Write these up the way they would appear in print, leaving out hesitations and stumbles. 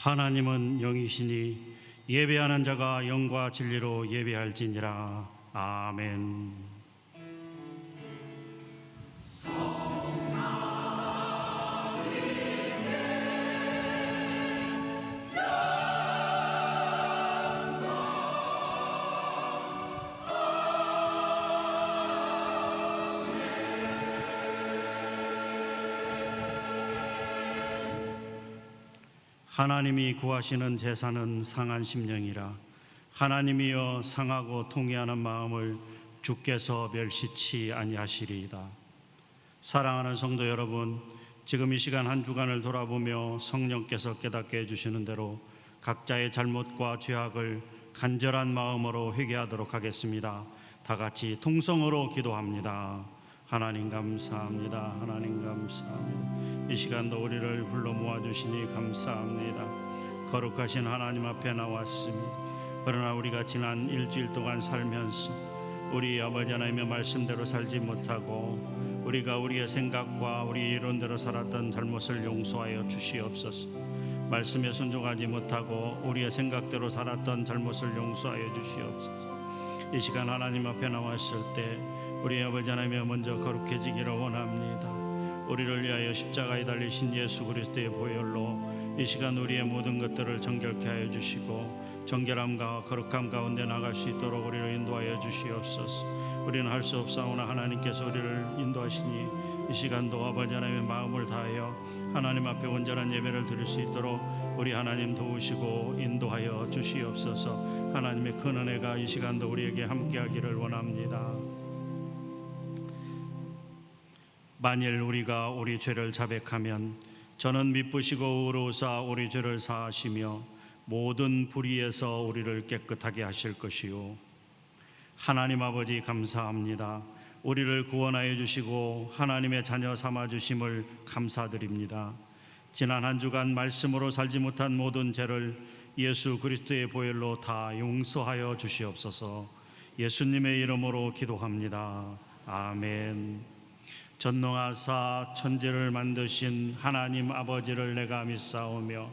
하나님은 영이시니 예배하는 자가 영과 진리로 예배할지니라. 아멘. 하나님이 구하시는 제사는 상한 심령이라. 하나님이여 상하고 통회하는 마음을 주께서 멸시치 아니하시리이다. 사랑하는 성도 여러분, 지금 이 시간 한 주간을 돌아보며 성령께서 깨닫게 해주시는 대로 각자의 잘못과 죄악을 간절한 마음으로 회개하도록 하겠습니다. 다 같이 통성으로 기도합니다. 하나님 감사합니다. 하나님 감사합니다. 이 시간도 우리를 불러 모아주시니 감사합니다. 거룩하신 하나님 앞에 나왔습니다. 그러나 우리가 지난 일주일 동안 살면서 우리 아버지 하나님의 말씀대로 살지 못하고 우리가 우리의 생각과 우리 이론대로 살았던 잘못을 용서하여 주시옵소서. 말씀에 순종하지 못하고 우리의 생각대로 살았던 잘못을 용서하여 주시옵소서. 이 시간 하나님 앞에 나왔을 때 우리 아버지 하나님의 먼저 거룩해지기를 원합니다. 우리를 위하여 십자가에 달리신 예수 그리스도의 보혈로 이 시간 우리의 모든 것들을 정결케 하여 주시고 정결함과 거룩함 가운데 나갈 수 있도록 우리를 인도하여 주시옵소서. 우리는 할 수 없사오나 하나님께서 우리를 인도하시니 이 시간도 아버지 하나님의 마음을 다하여 하나님 앞에 온전한 예배를 드릴 수 있도록 우리 하나님 도우시고 인도하여 주시옵소서. 하나님의 큰 은혜가 이 시간도 우리에게 함께하기를 원합니다. 만일 우리가 우리 죄를 자백하면 저는 미쁘시고 의로우사 우리 죄를 사하시며 모든 불의에서 우리를 깨끗하게 하실 것이요. 하나님 아버지 감사합니다. 우리를 구원하여 주시고 하나님의 자녀 삼아 주심을 감사드립니다. 지난 한 주간 말씀으로 살지 못한 모든 죄를 예수 그리스도의 보혈로 다 용서하여 주시옵소서. 예수님의 이름으로 기도합니다. 아멘. 전능하사 천지를 만드신 하나님 아버지를 내가 믿사오며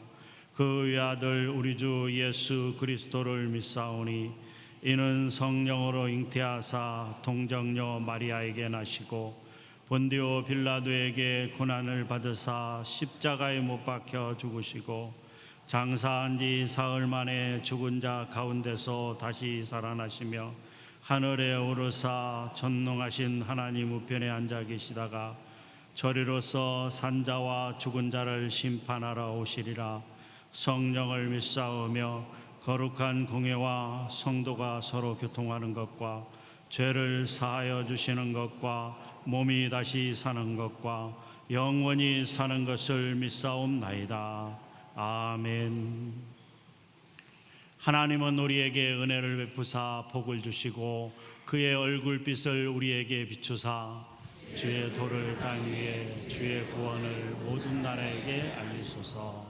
그 외아들 우리 주 예수 그리스도를 믿사오니 이는 성령으로 잉태하사 동정녀 마리아에게 나시고 본디오 빌라도에게 고난을 받으사 십자가에 못 박혀 죽으시고 장사한 지 사흘 만에 죽은 자 가운데서 다시 살아나시며 하늘에 오르사 전능하신 하나님 우편에 앉아 계시다가 저리로서 산자와 죽은 자를 심판하러 오시리라. 성령을 믿사오며 거룩한 공회와 성도가 서로 교통하는 것과 죄를 사하여 주시는 것과 몸이 다시 사는 것과 영원히 사는 것을 믿사옵나이다. 아멘. 하나님은 우리에게 은혜를 베푸사 복을 주시고 그의 얼굴빛을 우리에게 비추사 주의 도를 땅 위에 주의 구원을 모든 나라에게 알리소서.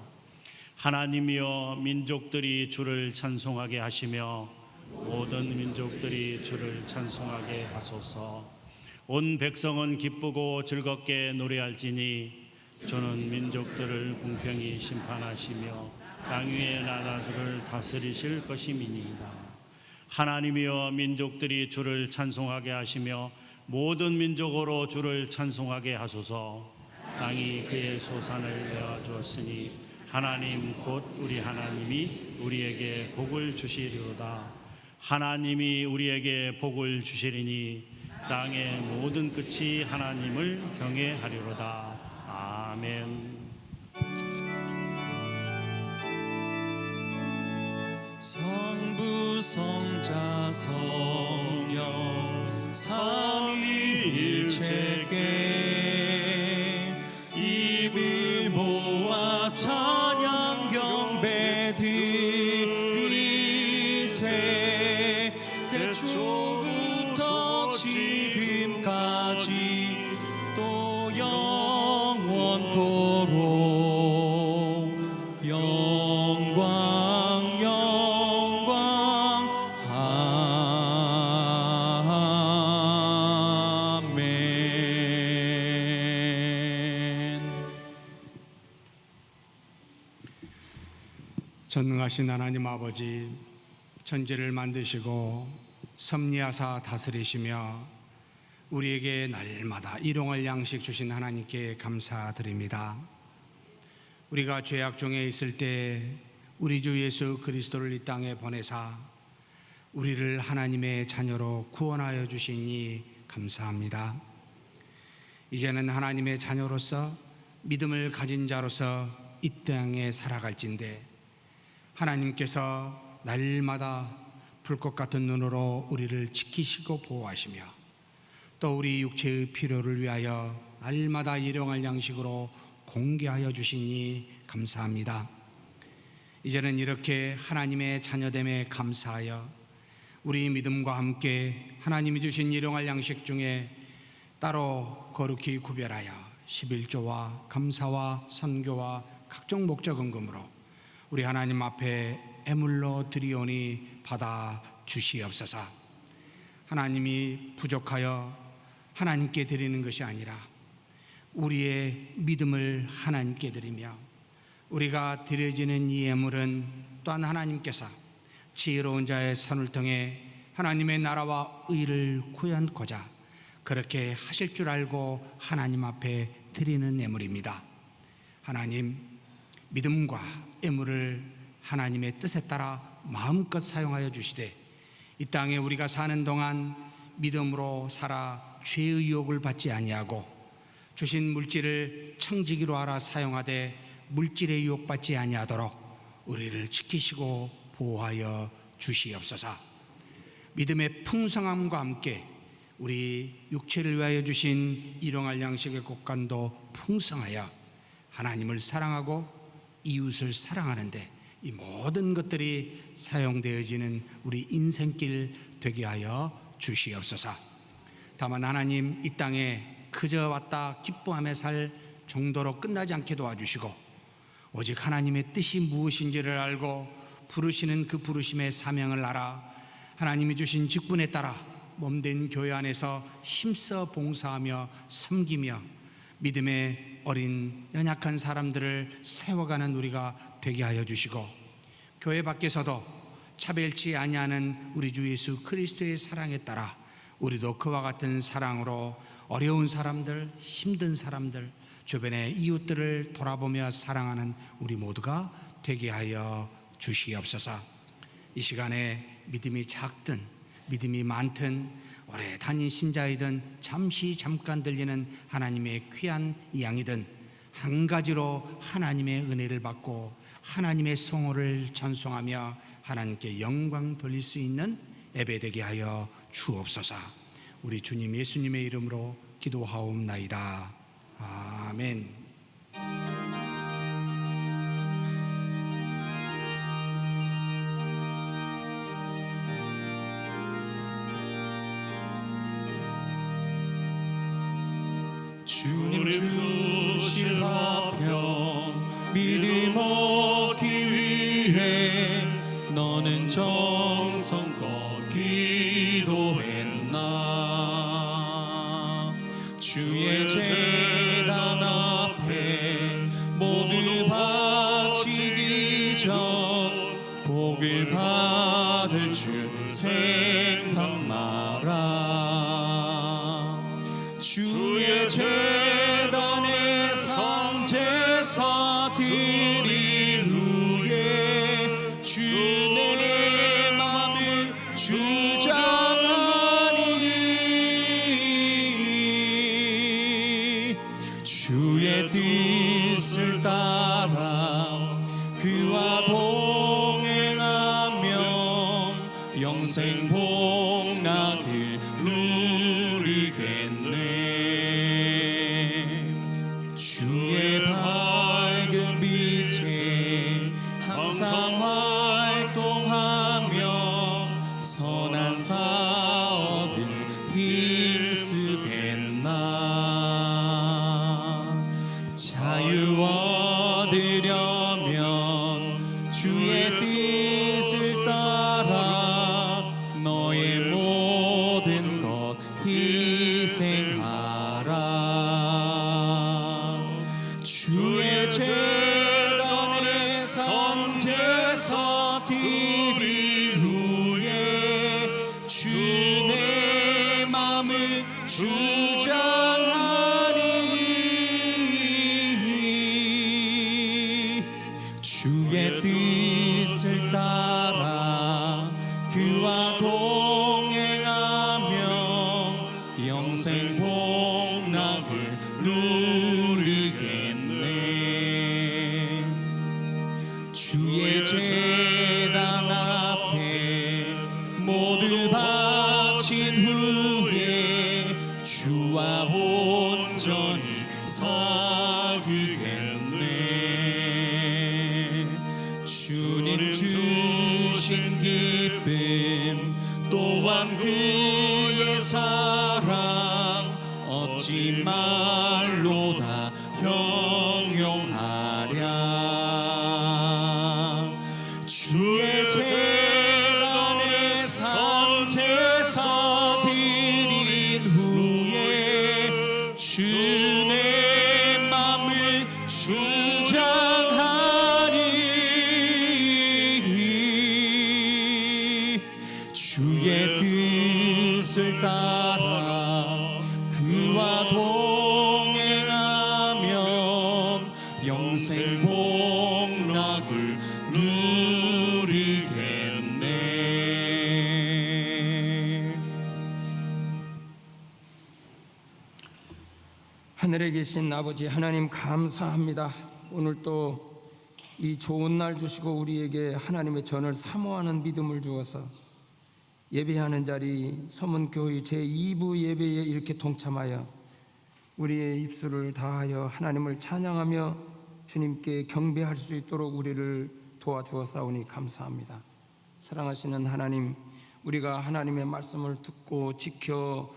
하나님이여 민족들이 주를 찬송하게 하시며 모든 민족들이 주를 찬송하게 하소서. 온 백성은 기쁘고 즐겁게 노래할지니 주는 민족들을 공평히 심판하시며 땅 위의 나라들을 다스리실 것임이니이다. 하나님이여 민족들이 주를 찬송하게 하시며 모든 민족으로 주를 찬송하게 하소서. 땅이 그의 소산을 내어 주었으니 하나님 곧 우리 하나님이 우리에게 복을 주시리로다. 하나님이 우리에게 복을 주시리니 땅의 모든 끝이 하나님을 경외하리로다. 아멘. 성부 성자 성령 삼위일체께 입을 모아 찬양 경배 드리세. 태초부터 지금까지 또 영원토록 영광 영광 아멘. 전능하신 하나님 아버지, 천지를 만드시고 섭리하사 다스리시며 우리에게 날마다 일용할 양식 주신 하나님께 감사드립니다. 우리가 죄악 중에 있을 때 우리 주 예수 그리스도를 이 땅에 보내사 우리를 하나님의 자녀로 구원하여 주시니 감사합니다. 이제는 하나님의 자녀로서 믿음을 가진 자로서 이 땅에 살아갈진대 하나님께서 날마다 불꽃 같은 눈으로 우리를 지키시고 보호하시며 또 우리 육체의 필요를 위하여 날마다 일용할 양식으로 공개하여 주시니 감사합니다. 이제는 이렇게 하나님의 자녀됨에 감사하여 우리 믿음과 함께 하나님이 주신 일용할 양식 중에 따로 거룩히 구별하여 11조와 감사와 선교와 각종 목적 헌금으로 우리 하나님 앞에 애물로 드리오니 받아 주시옵소서. 하나님이 부족하여 하나님께 드리는 것이 아니라 우리의 믿음을 하나님께 드리며 우리가 드려지는 이 애물은 또한 하나님께서 지혜로운 자의 손을 통해 하나님의 나라와 의를 구현하고자 그렇게 하실 줄 알고 하나님 앞에 드리는 애물입니다. 하나님, 믿음과 애물을 하나님의 뜻에 따라 마음껏 사용하여 주시되 이 땅에 우리가 사는 동안 믿음으로 살아 죄의 유혹을 받지 아니하고 주신 물질을 청지기로 알아 사용하되 물질의 유혹받지 아니하도록 우리를 지키시고 보호하여 주시옵소서. 믿음의 풍성함과 함께 우리 육체를 위하여 주신 일용할 양식의 곳간도 풍성하여 하나님을 사랑하고 이웃을 사랑하는데 이 모든 것들이 사용되어지는 우리 인생길 되게 하여 주시옵소서. 다만 하나님, 이 땅에 그저 왔다 기뻐하며 살 정도로 끝나지 않게 도와주시고 오직 하나님의 뜻이 무엇인지를 알고 부르시는 그 부르심의 사명을 알아 하나님이 주신 직분에 따라 몸된 교회 안에서 힘써 봉사하며 섬기며 믿음의 어린 연약한 사람들을 세워가는 우리가 되게 하여 주시고 교회 밖에서도 차별치 아니하는 우리 주 예수 그리스도의 사랑에 따라 우리도 그와 같은 사랑으로 어려운 사람들, 힘든 사람들, 주변의 이웃들을 돌아보며 사랑하는 우리 모두가 되게 하여 주시옵소서. 이 시간에 믿음이 작든 믿음이 많든 오래 다닌 신자이든 잠깐 들리는 하나님의 귀한 양이든 한 가지로 하나님의 은혜를 받고 하나님의 성호를 찬송하며 하나님께 영광 돌릴 수 있는 예배되게 하여 주옵소서. 우리 주님 예수님의 이름으로 기도하옵나이다. 아멘. 주님 주실 화평 믿음 얻기 위해 너는 정성껏 기도했나. 주의 제단 앞에 모두 바치기 전 복을 받을 줄 생각 마라. 주의 제단에 상제사 드릴 후에 주 내 맘을 주장하니 주의 뜻을 따라 그와 동행하며 영생 복락을 누리겠네. 주의 밝은 빛에 항상 활동하며 선한 사업을 힘쓰겠나. 자유 얻으려면 주의 뜻을 따라 너의 모든 것 희생하라. 주의 제단에 상제사 주 내 맘을 주장하니 주의 뜻을 따라 그와 동행하며 영생 복락을 누리겠네. 주의 제단 앞에 모두 바친 후에 주와 온전히 사귀겠네. 주님 주신 기쁨 또한 그의 사랑 어찌 말로 다 형용하랴. 주의 제단에 산제사 드린 후에 주 내 맘을 주장하니 주의 뜻을 따라 그와 동행하면 영생 복락을 누리겠네. 하늘에 계신 아버지 하나님 감사합니다. 오늘 또 이 좋은 날 주시고 우리에게 하나님의 전을 사모하는 믿음을 주어서 예배하는 자리 서문교회 제2부 예배에 이렇게 동참하여 우리의 입술을 다하여 하나님을 찬양하며 주님께 경배할 수 있도록 우리를 도와주었사오니 감사합니다. 사랑하시는 하나님, 우리가 하나님의 말씀을 듣고 지켜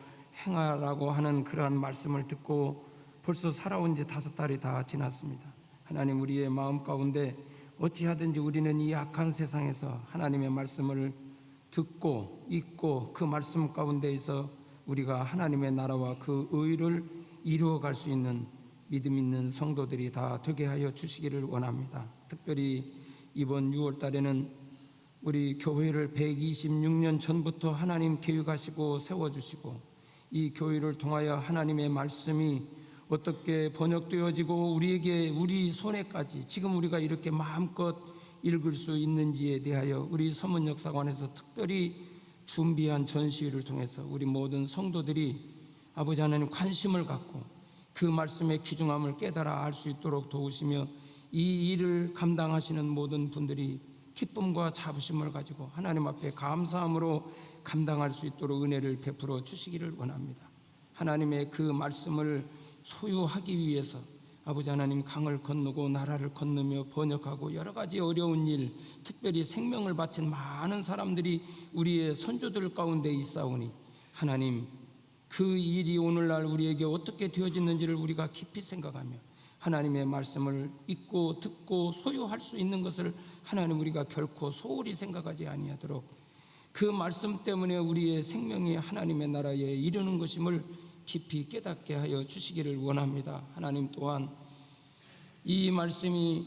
행하라고 하는 그러한 말씀을 듣고 벌써 살아온 지 5달이 다 지났습니다. 하나님, 우리의 마음 가운데 어찌하든지 우리는 이 악한 세상에서 하나님의 말씀을 듣고 읽고 그 말씀 가운데에서 우리가 하나님의 나라와 그 의를 이루어갈 수 있는 믿음 있는 성도들이 다 되게 하여 주시기를 원합니다. 특별히 이번 6월 달에는 우리 교회를 126년 전부터 하나님 계획하시고 세워주시고 이 교회를 통하여 하나님의 말씀이 어떻게 번역되어지고 우리에게 우리 손에까지 지금 우리가 이렇게 마음껏 읽을 수 있는지에 대하여 우리 서문역사관에서 특별히 준비한 전시회를 통해서 우리 모든 성도들이 아버지 하나님 관심을 갖고 그 말씀의 귀중함을 깨달아 알 수 있도록 도우시며 이 일을 감당하시는 모든 분들이 기쁨과 자부심을 가지고 하나님 앞에 감사함으로 감당할 수 있도록 은혜를 베풀어 주시기를 원합니다. 하나님의 그 말씀을 소유하기 위해서 아버지 하나님 강을 건너고 나라를 건너며 번역하고 여러 가지 어려운 일, 특별히 생명을 바친 많은 사람들이 우리의 선조들 가운데 있사오니 하나님, 그 일이 오늘날 우리에게 어떻게 되어지는지를 우리가 깊이 생각하며 하나님의 말씀을 읽고 듣고 소유할 수 있는 것을 하나님 우리가 결코 소홀히 생각하지 아니하도록 그 말씀 때문에 우리의 생명이 하나님의 나라에 이르는 것임을 깊이 깨닫게 하여 주시기를 원합니다. 하나님 또한 이 말씀이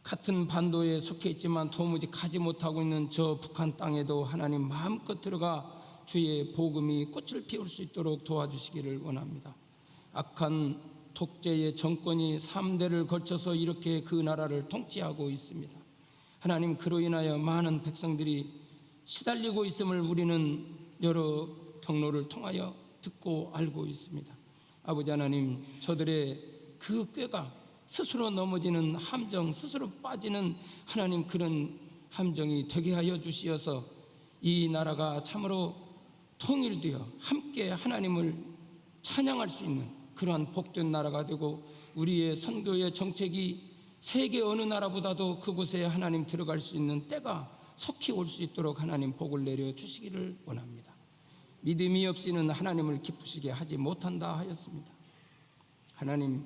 같은 반도에 속해 있지만 도무지 가지 못하고 있는 저 북한 땅에도 하나님 마음껏 들어가 주의 복음이 꽃을 피울 수 있도록 도와주시기를 원합니다. 악한 독재의 정권이 3대를 걸쳐서 이렇게 그 나라를 통치하고 있습니다. 하나님, 그로 인하여 많은 백성들이 시달리고 있음을 우리는 여러 경로를 통하여 듣고 알고 있습니다. 아버지 하나님, 저들의 그 꾀가 스스로 넘어지는 함정, 스스로 빠지는 하나님 그런 함정이 되게 하여 주시어서 이 나라가 참으로 통일되어 함께 하나님을 찬양할 수 있는 그러한 복된 나라가 되고 우리의 선교의 정책이 세계 어느 나라보다도 그곳에 하나님 들어갈 수 있는 때가 속히 올 수 있도록 하나님 복을 내려 주시기를 원합니다. 믿음이 없이는 하나님을 기쁘시게 하지 못한다 하였습니다. 하나님,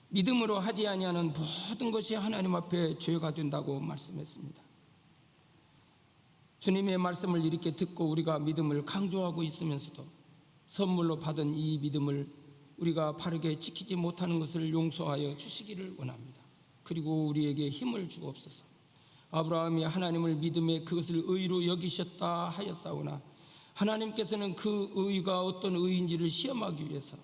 믿음으로 하지 아니하는 모든 것이 하나님 앞에 죄가 된다고 말씀했습니다. 주님의 말씀을 이렇게 듣고 우리가 믿음을 강조하고 있으면서도 선물로 받은 이 믿음을 우리가 바르게 지키지 못하는 것을 용서하여 주시기를 원합니다. 그리고 우리에게 힘을 주옵소서. 아브라함이 하나님을 믿음에 그것을 의로 여기셨다 하였사오나 하나님께서는 그 의가 어떤 의인지를 시험하기 위해서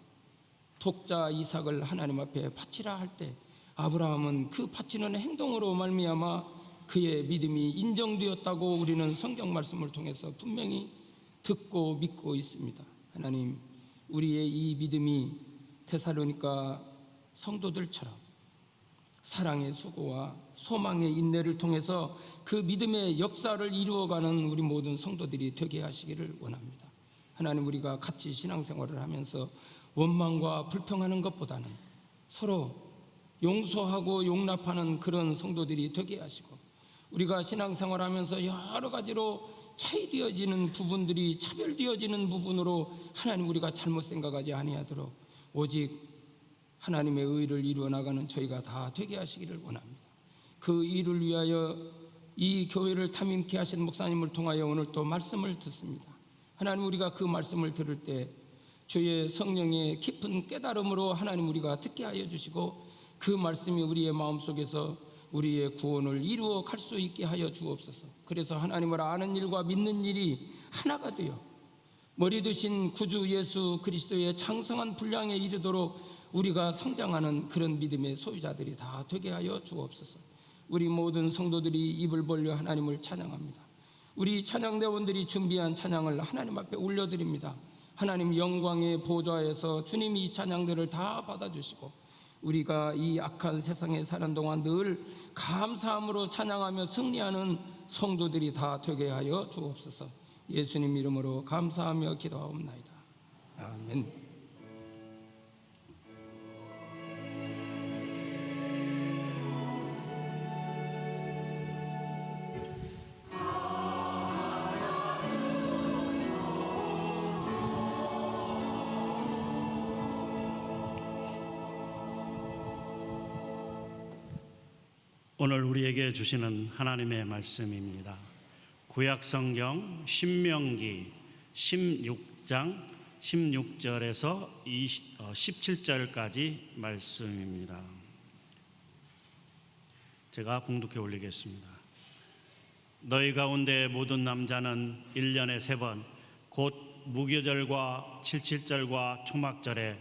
독자 이삭을 하나님 앞에 바치라 할 때 아브라함은 그 바치는 행동으로 말미암아 그의 믿음이 인정되었다고 우리는 성경 말씀을 통해서 분명히 듣고 믿고 있습니다. 하나님, 우리의 이 믿음이 데살로니가 성도들처럼 사랑의 수고와 소망의 인내를 통해서 그 믿음의 역사를 이루어가는 우리 모든 성도들이 되게 하시기를 원합니다. 하나님, 우리가 같이 신앙생활을 하면서 원망과 불평하는 것보다는 서로 용서하고 용납하는 그런 성도들이 되게 하시고, 우리가 신앙생활하면서 여러 가지로 차이되어지는 부분들이 차별되어지는 부분으로 하나님, 우리가 잘못 생각하지 아니하도록 오직 하나님의 의를 이루어 나가는 저희가 다 되게 하시기를 원합니다. 그 일을 위하여 이 교회를 탐임케 하신 목사님을 통하여 오늘 또 말씀을 듣습니다. 하나님, 우리가 그 말씀을 들을 때 주의 성령의 깊은 깨달음으로 하나님, 우리가 듣게 하여 주시고 그 말씀이 우리의 마음속에서 우리의 구원을 이루어 갈 수 있게 하여 주옵소서. 그래서 하나님을 아는 일과 믿는 일이 하나가 되어 머리 되신 구주 예수 그리스도의 장성한 분량에 이르도록 우리가 성장하는 그런 믿음의 소유자들이 다 되게 하여 주옵소서. 우리 모든 성도들이 입을 벌려 하나님을 찬양합니다. 우리 찬양대원들이 준비한 찬양을 하나님 앞에 올려드립니다. 하나님 영광의 보좌에서 주님이 이 찬양들을 다 받아주시고 우리가 이 악한 세상에 사는 동안 늘 감사함으로 찬양하며 승리하는 성도들이 다 되게 하여 주옵소서. 예수님 이름으로 감사하며 기도하옵나이다. 아멘. 오늘 우리에게 주시는 하나님의 말씀입니다. 구약성경 신명기 16장 16절에서 17절까지 말씀입니다. 제가 봉독해 올리겠습니다. 너희 가운데 모든 남자는 1년에 3번 곧 무교절과 칠칠절과 초막절에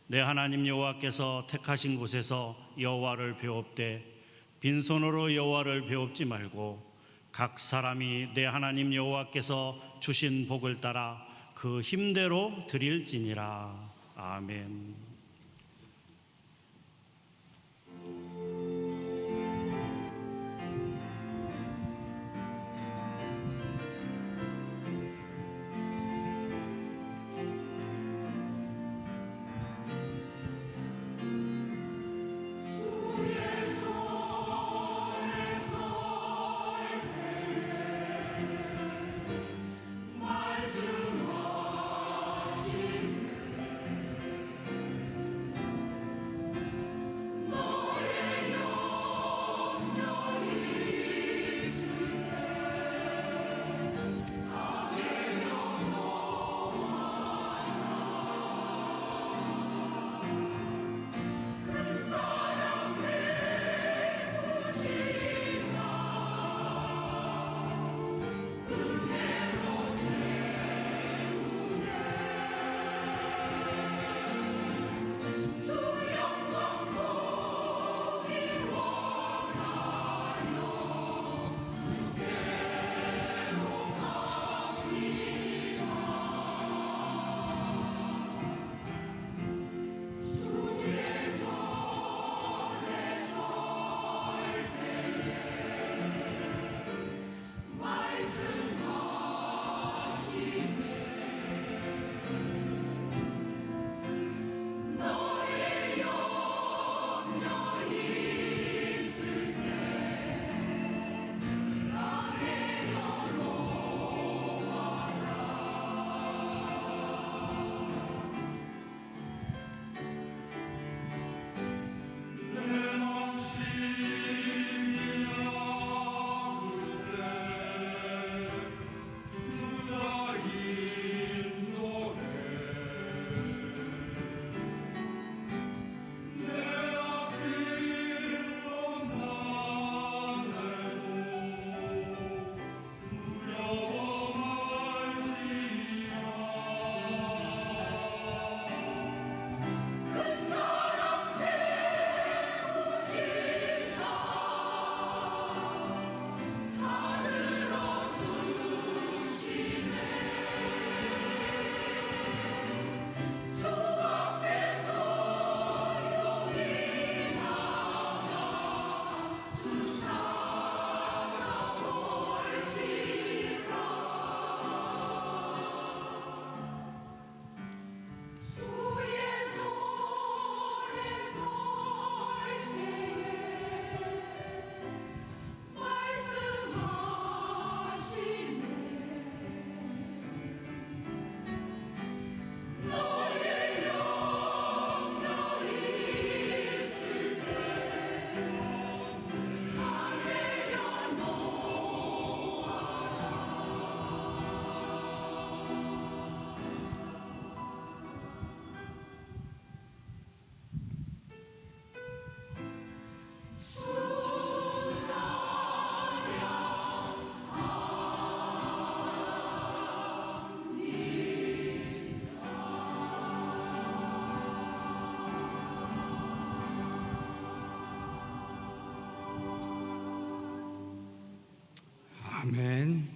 내 하나님 여호와께서 택하신 곳에서 여호와를 배웁되 빈손으로 여호와를 배웁지 말고 각 사람이 내 하나님 여호와께서 주신 복을 따라 그 힘대로 드릴지니라. 아멘. 아멘.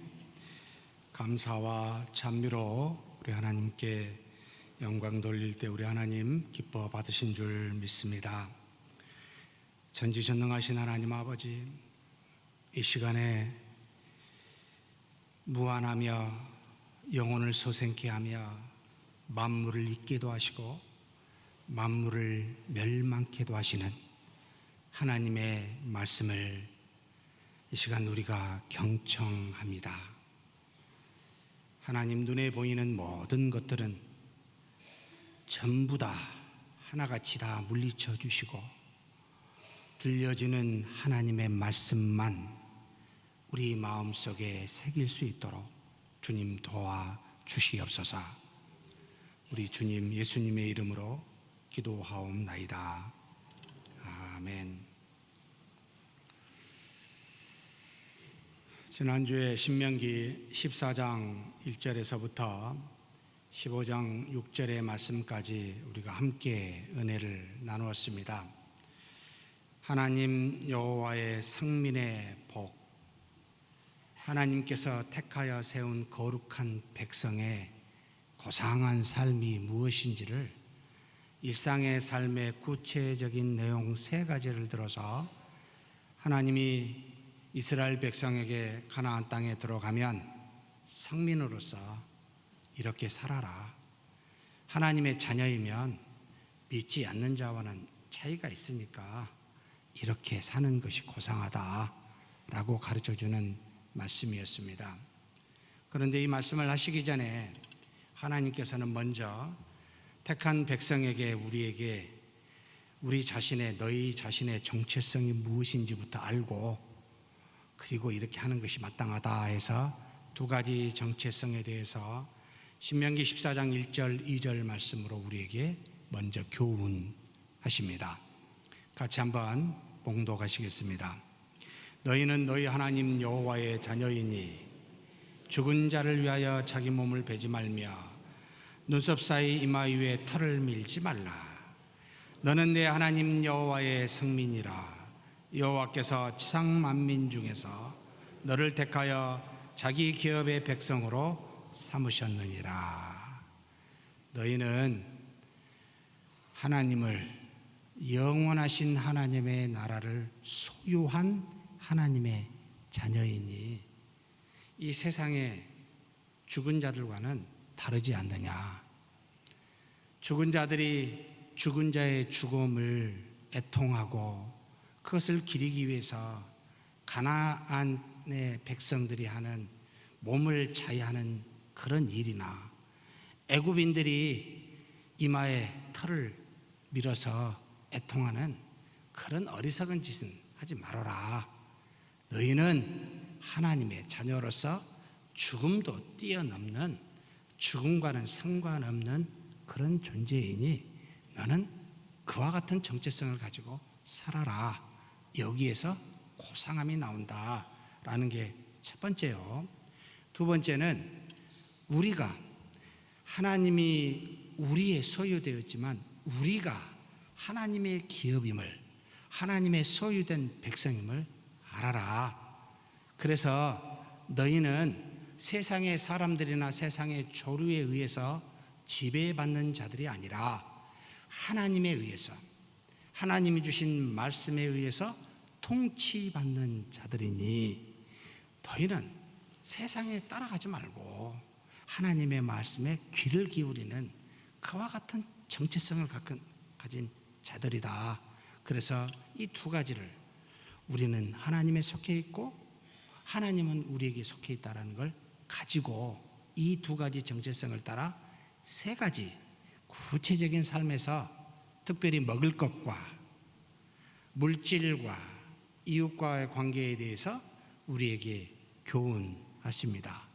감사와 찬미로 우리 하나님께 영광 돌릴 때 우리 하나님 기뻐 받으신 줄 믿습니다. 전지전능하신 하나님 아버지, 이 시간에 무한하며 영혼을 소생케 하며 만물을 잊게도 하시고 만물을 멸망케도 하시는 하나님의 말씀을 이 시간 우리가 경청합니다. 하나님 눈에 보이는 모든 것들은 전부 다 하나같이 다 물리쳐 주시고 들려지는 하나님의 말씀만 우리 마음속에 새길 수 있도록 주님 도와 주시옵소서. 우리 주님 예수님의 이름으로 기도하옵나이다. 아멘. 지난주에 신명기 14장 1절에서부터 15장 6절의 말씀까지 우리가 함께 은혜를 나누었습니다. 하나님 여호와의 성민의 복, 하나님께서 택하여 세운 거룩한 백성의 고상한 삶이 무엇인지를 일상의 삶의 구체적인 내용 3가지를 들어서 하나님이 이스라엘 백성에게 가나안 땅에 들어가면 성민으로서 이렇게 살아라. 하나님의 자녀이면 믿지 않는 자와는 차이가 있으니까 이렇게 사는 것이 고상하다라고 가르쳐주는 말씀이었습니다. 그런데 이 말씀을 하시기 전에 하나님께서는 먼저 택한 백성에게 우리에게 우리 자신의 너희 자신의 정체성이 무엇인지부터 알고 그리고 이렇게 하는 것이 마땅하다 해서 2가지 정체성에 대해서 신명기 14장 1절 2절 말씀으로 우리에게 먼저 교훈하십니다. 같이 한번 봉독하시겠습니다. 너희는 너희 하나님 여호와의 자녀이니 죽은 자를 위하여 자기 몸을 베지 말며 눈썹 사이 이마 위에 털을 밀지 말라. 너는 내 하나님 여호와의 성민이라. 여호와께서 지상 만민 중에서 너를 택하여 자기 기업의 백성으로 삼으셨느니라. 너희는 하나님을 영원하신 하나님의 나라를 소유한 하나님의 자녀이니 이 세상의 죽은 자들과는 다르지 않느냐. 죽은 자들이 죽은 자의 죽음을 애통하고 그것을 기리기 위해서 가나안의 백성들이 하는 몸을 자해하는 그런 일이나 애굽인들이 이마에 털을 밀어서 애통하는 그런 어리석은 짓은 하지 말아라. 너희는 하나님의 자녀로서 죽음도 뛰어넘는 죽음과는 상관없는 그런 존재이니 너는 그와 같은 정체성을 가지고 살아라. 여기에서 고상함이 나온다라는 게 첫 번째요. 2번째는 우리가 하나님이 우리의 소유되었지만 우리가 하나님의 기업임을, 하나님의 소유된 백성임을 알아라. 그래서 너희는 세상의 사람들이나 세상의 조류에 의해서 지배받는 자들이 아니라 하나님에 의해서, 하나님이 주신 말씀에 의해서 통치받는 자들이니 너희는 세상에 따라가지 말고 하나님의 말씀에 귀를 기울이는 그와 같은 정체성을 가진 자들이다. 그래서 이 2가지를 우리는 하나님에 속해 있고 하나님은 우리에게 속해 있다는 걸 가지고 이 2가지 정체성을 따라 3가지 구체적인 삶에서 특별히 먹을 것과 물질과 이웃과의 관계에 대해서 우리에게 교훈하십니다.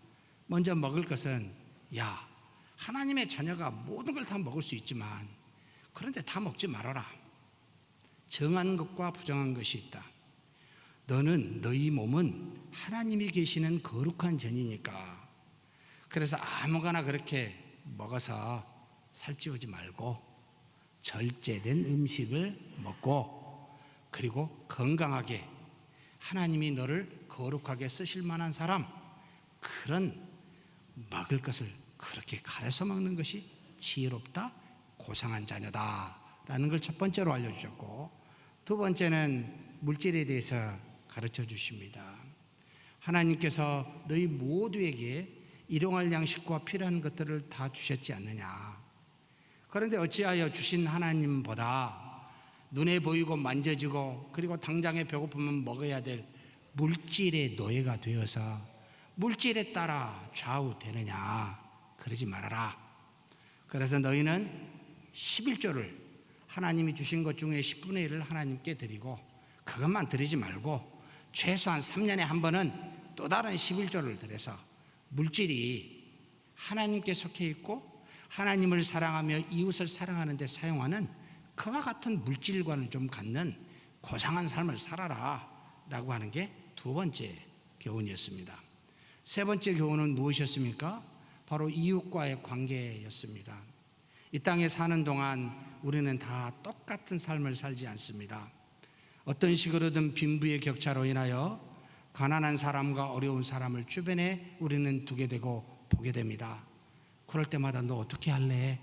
먼저 먹을 것은 하나님의 자녀가 모든 걸 다 먹을 수 있지만 그런데 다 먹지 말아라. 정한 것과 부정한 것이 있다. 너는 너희 몸은 하나님이 계시는 거룩한 전이니까 그래서 아무거나 그렇게 먹어서 살찌우지 말고 절제된 음식을 먹고 그리고 건강하게 하나님이 너를 거룩하게 쓰실 만한 사람, 그런 먹을 것을 그렇게 가려서 먹는 것이 지혜롭다, 고상한 자녀다라는 걸 첫 번째로 알려주셨고, 두 번째는 물질에 대해서 가르쳐 주십니다. 하나님께서 너희 모두에게 일용할 양식과 필요한 것들을 다 주셨지 않느냐. 그런데 어찌하여 주신 하나님보다 눈에 보이고 만져지고 그리고 당장에 배고프면 먹어야 될 물질의 노예가 되어서 물질에 따라 좌우되느냐. 그러지 말아라. 그래서 너희는 11조를 하나님이 주신 것 중에 10분의 1을 하나님께 드리고, 그것만 드리지 말고 최소한 3년에 한 번은 또 다른 11조를 드려서 물질이 하나님께 속해 있고 하나님을 사랑하며 이웃을 사랑하는 데 사용하는 그와 같은 물질과는 좀 갖는 고상한 삶을 살아라 라고 하는 게 두 번째 교훈이었습니다. 세 번째 교훈은 무엇이었습니까? 바로 이웃과의 관계였습니다. 이 땅에 사는 동안 우리는 다 똑같은 삶을 살지 않습니다. 어떤 식으로든 빈부의 격차로 인하여 가난한 사람과 어려운 사람을 주변에 우리는 두게 되고 보게 됩니다. 그럴 때마다 너 어떻게 할래?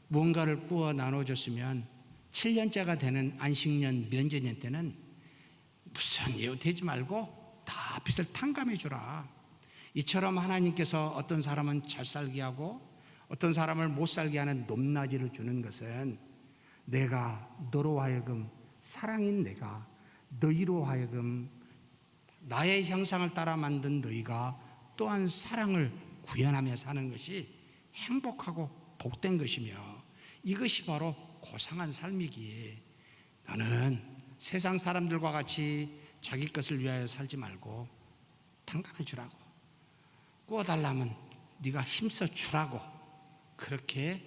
무언가를 구워 나눠줬으면 7년째가 되는 안식년 면제년 때는 무슨 이유 되지 말고 다 빚을 탕감해 주라. 이처럼 하나님께서 어떤 사람은 잘 살게 하고 어떤 사람을 못 살게 하는 높낮이를 주는 것은 내가 너로 하여금 사랑인 내가 너희로 하여금 나의 형상을 따라 만든 너희가 또한 사랑을 구현하며 사는 것이 행복하고 복된 것이며, 이것이 바로 고상한 삶이기에 너는 세상 사람들과 같이 자기 것을 위하여 살지 말고 탕감해 주라고, 구워달라면 네가 힘써 주라고, 그렇게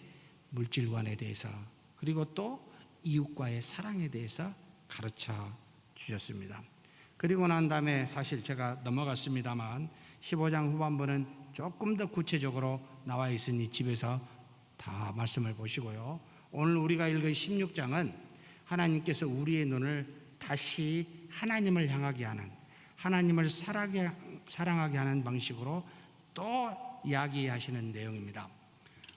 물질관에 대해서 그리고 또 이웃과의 사랑에 대해서 가르쳐 주셨습니다. 그리고 난 다음에 사실 제가 넘어갔습니다만 15장 후반부는 조금 더 구체적으로 나와 있으니 집에서 다 말씀을 보시고요. 오늘 우리가 읽은 16장은 하나님께서 우리의 눈을 다시 하나님을 향하게 하는, 하나님을 사랑하게 하는 방식으로 또 이야기하시는 내용입니다.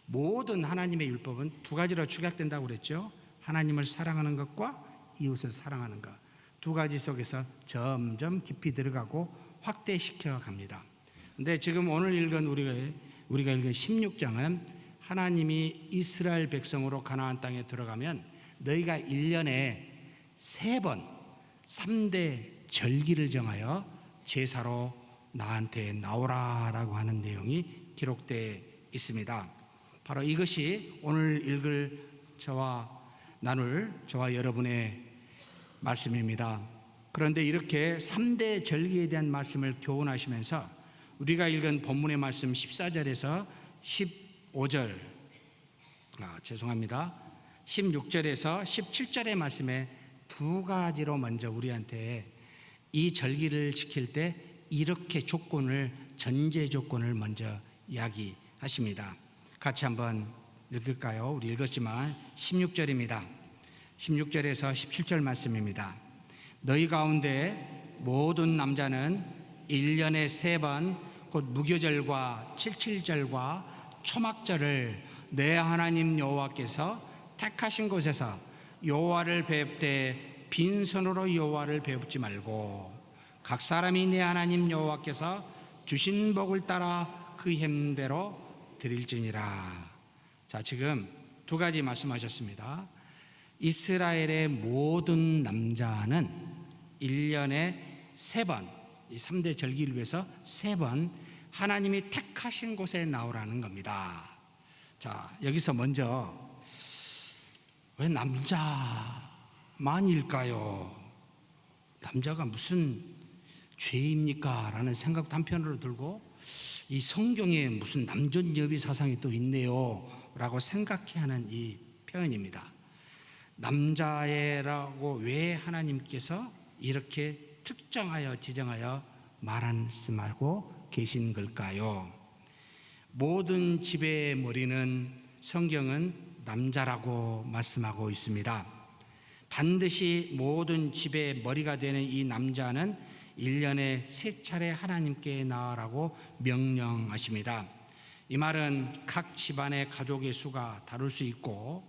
모든 하나님의 율법은 두 가지로 축약된다고 그랬죠. 하나님을 사랑하는 것과 이웃을 사랑하는 것, 두 가지 속에서 점점 깊이 들어가고 확대시켜 갑니다. 근데 지금 오늘 읽은 우리가 읽은 16장은 하나님이 이스라엘 백성으로 가나안 땅에 들어가면 너희가 1년에 3번 3대 절기를 정하여 제사로 나한테 나오라라고 하는 내용이 기록되어 있습니다. 바로 이것이 오늘 읽을 나눌 저와 여러분의 말씀입니다. 그런데 이렇게 3대 절기에 대한 말씀을 교훈하시면서 우리가 읽은 본문의 말씀 14절에서 16절에서 17절의 말씀에 두 가지로 먼저 우리한테 이 절기를 지킬 때 이렇게 전제 조건을 먼저 이야기하십니다. 같이 한번 읽을까요? 우리 읽었지만 16절입니다. 16절에서 17절 말씀입니다. 너희 가운데 모든 남자는 1년에 3번 곧 무교절과 칠칠절과 초막절을 내 하나님 여호와께서 택하신 곳에서 여호와를 배울 때 빈손으로 여호와를 배웁지 말고 각 사람이 내 하나님 여호와께서 주신 복을 따라 그 힘대로 드릴지니라. 자, 지금 두 가지 말씀하셨습니다. 이스라엘의 모든 남자는 1년에 3번, 이 3대 절기를 위해서 3번 하나님이 택하신 곳에 나오라는 겁니다. 자, 여기서 먼저 왜 남자만일까요? 남자가 무슨 죄입니까? 라는 생각도 한편으로 들고, 이 성경에 무슨 남존여비 사상이 또 있네요 라고 생각해 하는 이 표현입니다. 남자애라고 왜 하나님께서 이렇게 특정하여 지정하여 말씀하고 계신 걸까요? 모든 집의 머리는 성경은 남자라고 말씀하고 있습니다. 반드시 모든 집의 머리가 되는 이 남자는 1년에 3차례 하나님께 나아라고 명령하십니다. 이 말은 각 집안의 가족의 수가 다를 수 있고,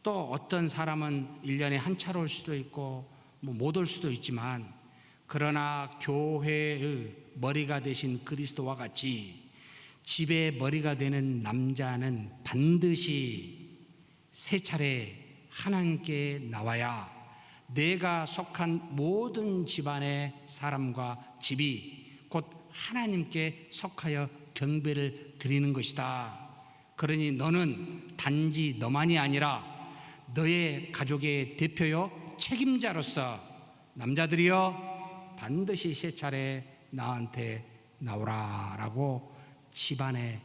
또 어떤 사람은 1년에 한 차로 올 수도 있고 못 올 수도 있지만, 그러나 교회의 머리가 되신 그리스도와 같이 집의 머리가 되는 남자는 반드시 3차례 하나님께 나와야 내가 속한 모든 집안의 사람과 집이 곧 하나님께 속하여 경배를 드리는 것이다. 그러니 너는 단지 너만이 아니라 너의 가족의 대표요 책임자로서 남자들이여 반드시 3차례 나한테 나오라라고 집안의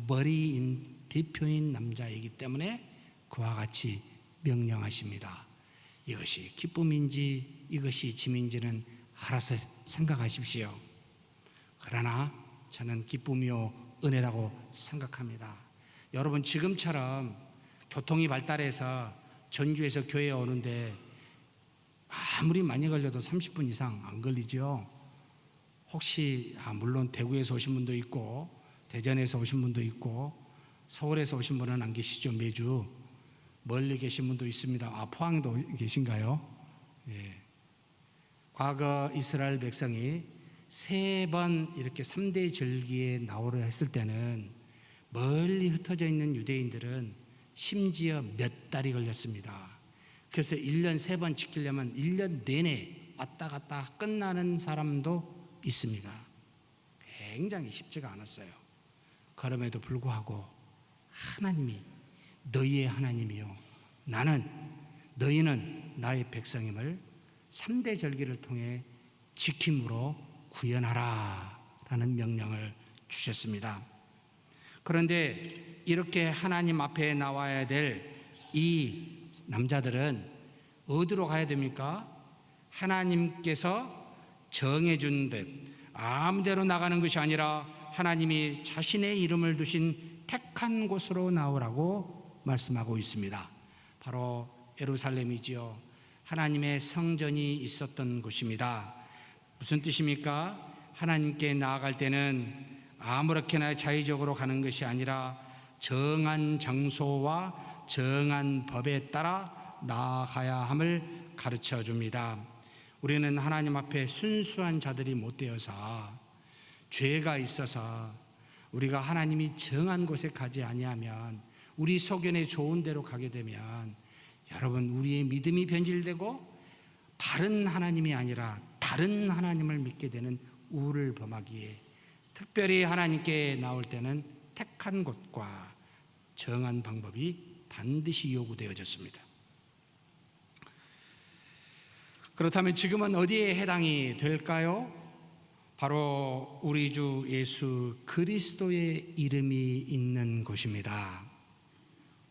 머리인 대표인 남자이기 때문에 그와 같이 명령하십니다. 이것이 기쁨인지 이것이 짐인지는 알아서 생각하십시오. 그러나 저는 기쁨이요 은혜라고 생각합니다. 여러분, 지금처럼 교통이 발달해서 전주에서 교회에 오는데 아무리 많이 걸려도 30분 이상 안 걸리죠. 혹시 물론 대구에서 오신 분도 있고 대전에서 오신 분도 있고 서울에서 오신 분은 안 계시죠. 매주 멀리 계신 분도 있습니다. 포항도 계신가요? 예. 과거 이스라엘 백성이 3번 이렇게 3대 절기에 나오려 했을 때는 멀리 흩어져 있는 유대인들은 심지어 몇 달이 걸렸습니다. 그래서 1년 3번 지키려면 1년 내내 왔다 갔다 끝나는 사람도 있습니다. 굉장히 쉽지가 않았어요. 그럼에도 불구하고 하나님이 너희의 하나님이요 너희는 나의 백성임을 3대 절기를 통해 지킴으로 구현하라 라는 명령을 주셨습니다. 그런데 이렇게 하나님 앞에 나와야 될 이 남자들은 어디로 가야 됩니까? 하나님께서 정해준 듯 아무데로 나가는 것이 아니라 하나님이 자신의 이름을 두신 택한 곳으로 나오라고 말씀하고 있습니다. 바로 예루살렘이지요. 하나님의 성전이 있었던 곳입니다. 무슨 뜻입니까? 하나님께 나아갈 때는 아무렇게나 자의적으로 가는 것이 아니라 정한 장소와 정한 법에 따라 나아가야 함을 가르쳐 줍니다. 우리는 하나님 앞에 순수한 자들이 못 되어서 죄가 있어서 우리가 하나님이 정한 곳에 가지 아니하면 우리 소견에 좋은 대로 가게 되면 여러분 우리의 믿음이 변질되고 바른 하나님이 아니라 다른 하나님을 믿게 되는 우를 범하기에 특별히 하나님께 나올 때는 택한 곳과 정한 방법이 반드시 요구되어졌습니다. 그렇다면 지금은 어디에 해당이 될까요? 바로 우리 주 예수 그리스도의 이름이 있는 곳입니다.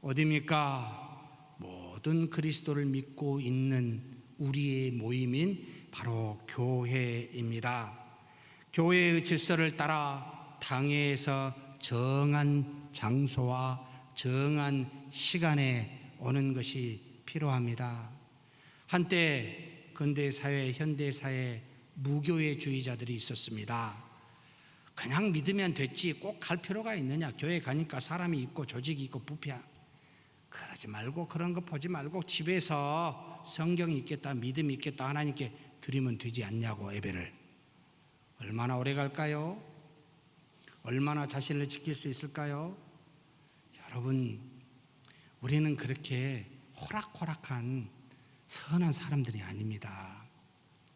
어디입니까? 모든 그리스도를 믿고 있는 우리의 모임인 바로 교회입니다. 교회의 질서를 따라 당회에서 정한 장소와 정한 시간에 오는 것이 필요합니다. 한때 근대사회, 현대사회 무교회주의자들이 있었습니다. 그냥 믿으면 됐지 꼭 갈 필요가 있느냐, 교회 가니까 사람이 있고 조직이 있고 부패, 그러지 말고 그런 거 보지 말고 집에서 성경이 있겠다, 믿음이 있겠다 하나님께 드리면 되지 않냐고. 예배를 얼마나 오래 갈까요? 얼마나 자신을 지킬 수 있을까요? 여러분, 우리는 그렇게 호락호락한 선한 사람들이 아닙니다.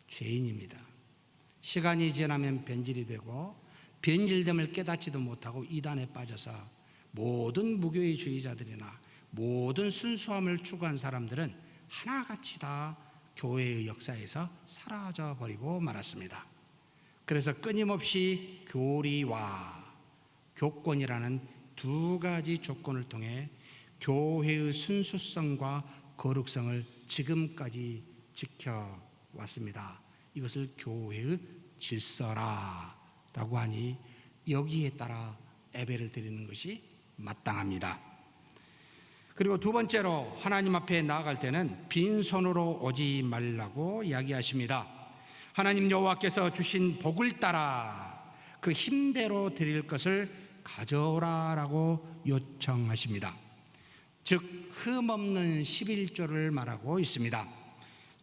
죄인입니다. 시간이 지나면 변질이 되고 변질됨을 깨닫지도 못하고 이단에 빠져서 모든 무교회주의자들이나 모든 순수함을 추구한 사람들은 하나같이 다 교회의 역사에서 사라져 버리고 말았습니다. 그래서 끊임없이 교리와 교권이라는 두 가지 조건을 통해 교회의 순수성과 거룩성을 지금까지 지켜왔습니다. 이것을 교회의 질서라고 하니 여기에 따라 예배를 드리는 것이 마땅합니다. 그리고 두 번째로 하나님 앞에 나아갈 때는 빈손으로 오지 말라고 이야기하십니다. 하나님 여호와께서 주신 복을 따라 그 힘대로 드릴 것을 가져오라라고 요청하십니다. 즉 흠없는 11조를 말하고 있습니다.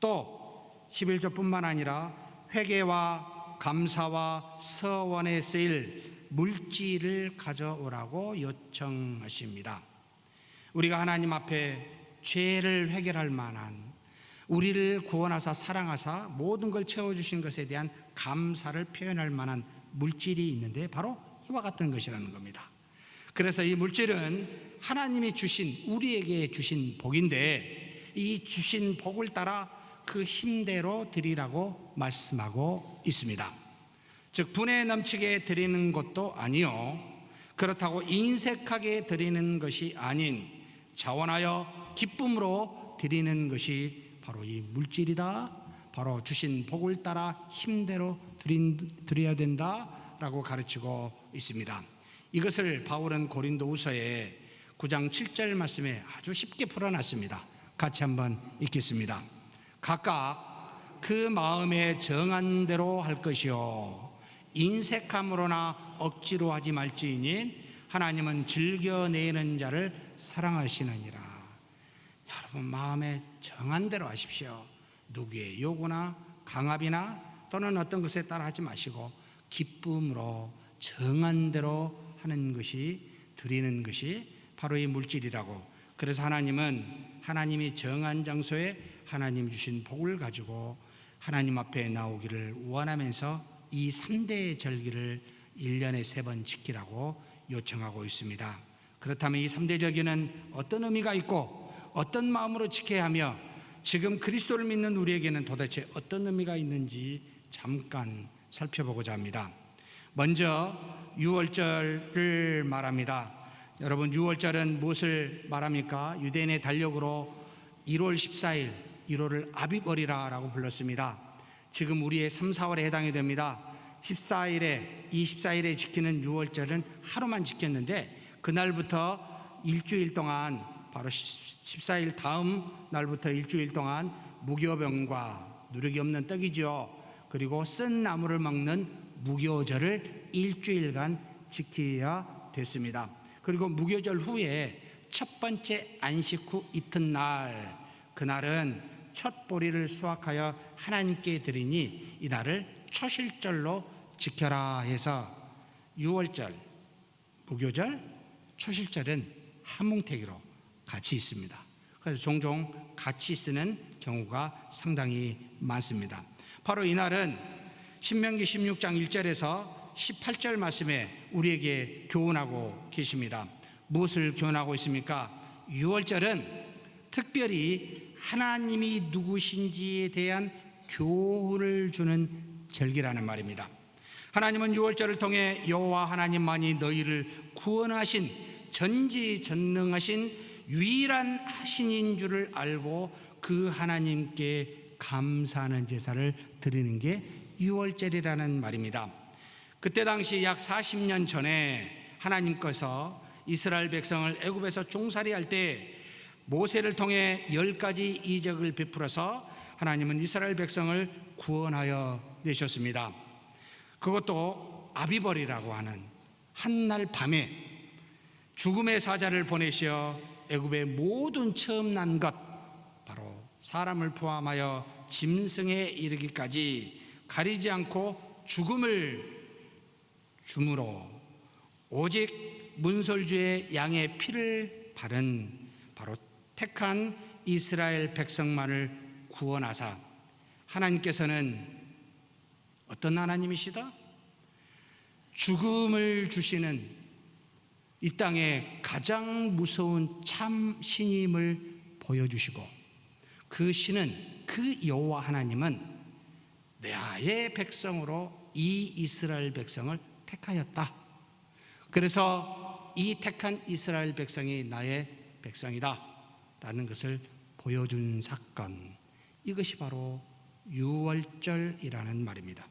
또 11조뿐만 아니라 회개와 감사와 서원에 쓰일 물질을 가져오라고 요청하십니다. 우리가 하나님 앞에 죄를 해결할 만한, 우리를 구원하사 사랑하사 모든 걸 채워주신 것에 대한 감사를 표현할 만한 물질이 있는데 바로 이와 같은 것이라는 겁니다. 그래서 이 물질은 하나님이 주신, 우리에게 주신 복인데 이 주신 복을 따라 그 힘대로 드리라고 말씀하고 있습니다. 즉 분에 넘치게 드리는 것도 아니요, 그렇다고 인색하게 드리는 것이 아닌 자원하여 기쁨으로 드리는 것이 바로 이 물질이다, 바로 주신 복을 따라 힘대로 드려야 된다라고 가르치고 있습니다. 이것을 바울은 고린도후서의 9장 7절 말씀에 아주 쉽게 풀어놨습니다. 같이 한번 읽겠습니다. 각각 그 마음에 정한 대로 할 것이요 인색함으로나 억지로 하지 말지니 하나님은 즐겨내는 자를 사랑하시느니라. 여러분 마음에 정한 대로 하십시오. 누구의 요구나 강압이나 또는 어떤 것에 따라 하지 마시고 기쁨으로 정한 대로 하는 것이, 드리는 것이 바로 이 물질이라고. 그래서 하나님은 하나님이 정한 장소에 하나님 주신 복을 가지고 하나님 앞에 나오기를 원하면서 이 3대 절기를 1년에 3번 지키라고 요청하고 있습니다. 그렇다면 이 3대 절기는 어떤 의미가 있고 어떤 마음으로 지켜야 하며 지금 그리스도를 믿는 우리에게는 도대체 어떤 의미가 있는지 잠깐 살펴보고자 합니다. 먼저 유월절을 말합니다. 여러분 유월절은 무엇을 말합니까? 유대인의 달력으로 1월 14일, 1월을 아비벌이라고 불렀습니다. 지금 우리의 3, 4월에 해당이 됩니다. 14일에 지키는 유월절은 하루만 지켰는데 그날부터 일주일 동안, 바로 14일 다음 날부터 일주일 동안 무교병과 누룩이 없는 떡이죠, 그리고 쓴 나물을 먹는 무교절을 일주일간 지켜야 됐습니다. 그리고 무교절 후에 첫 번째 안식 후 이튿날, 그날은 첫 보리를 수확하여 하나님께 드리니 이날을 초실절로 지켜라 해서 유월절, 무교절, 초실절은 한뭉태기로 같이 있습니다. 그래서 종종 같이 쓰는 경우가 상당히 많습니다. 바로 이날은 신명기 16장 1절에서 18절 말씀에 우리에게 교훈하고 계십니다. 무엇을 교훈하고 있습니까? 유월절은 특별히 하나님이 누구신지에 대한 교훈을 주는 절기라는 말입니다. 하나님은 유월절을 통해 여호와 하나님만이 너희를 구원하신 전지전능하신 유일한 신인 줄을 알고 그 하나님께 감사하는 제사를 드리는 게 유월절이라는 말입니다. 그때 당시 약 40년 전에 하나님께서 이스라엘 백성을 애굽에서 종살이할 때 모세를 통해 10가지 이적을 베풀어서 하나님은 이스라엘 백성을 구원하여 내셨습니다. 그것도 아비벌이라고 하는 한날 밤에 죽음의 사자를 보내시어 애굽의 모든 처음 난 것, 바로 사람을 포함하여 짐승에 이르기까지 가리지 않고 죽음을 줌으로 오직 문설주의 양의 피를 바른 바로 택한 이스라엘 백성만을 구원하사, 하나님께서는 어떤 하나님이시다? 죽음을 주시는 이 땅에 가장 무서운 참 신임을 보여주시고, 그 신은, 그 여호와 하나님은 나의 백성으로 이 이스라엘 백성을 택하였다. 그래서 이 택한 이스라엘 백성이 나의 백성이다 라는 것을 보여준 사건, 이것이 바로 유월절이라는 말입니다.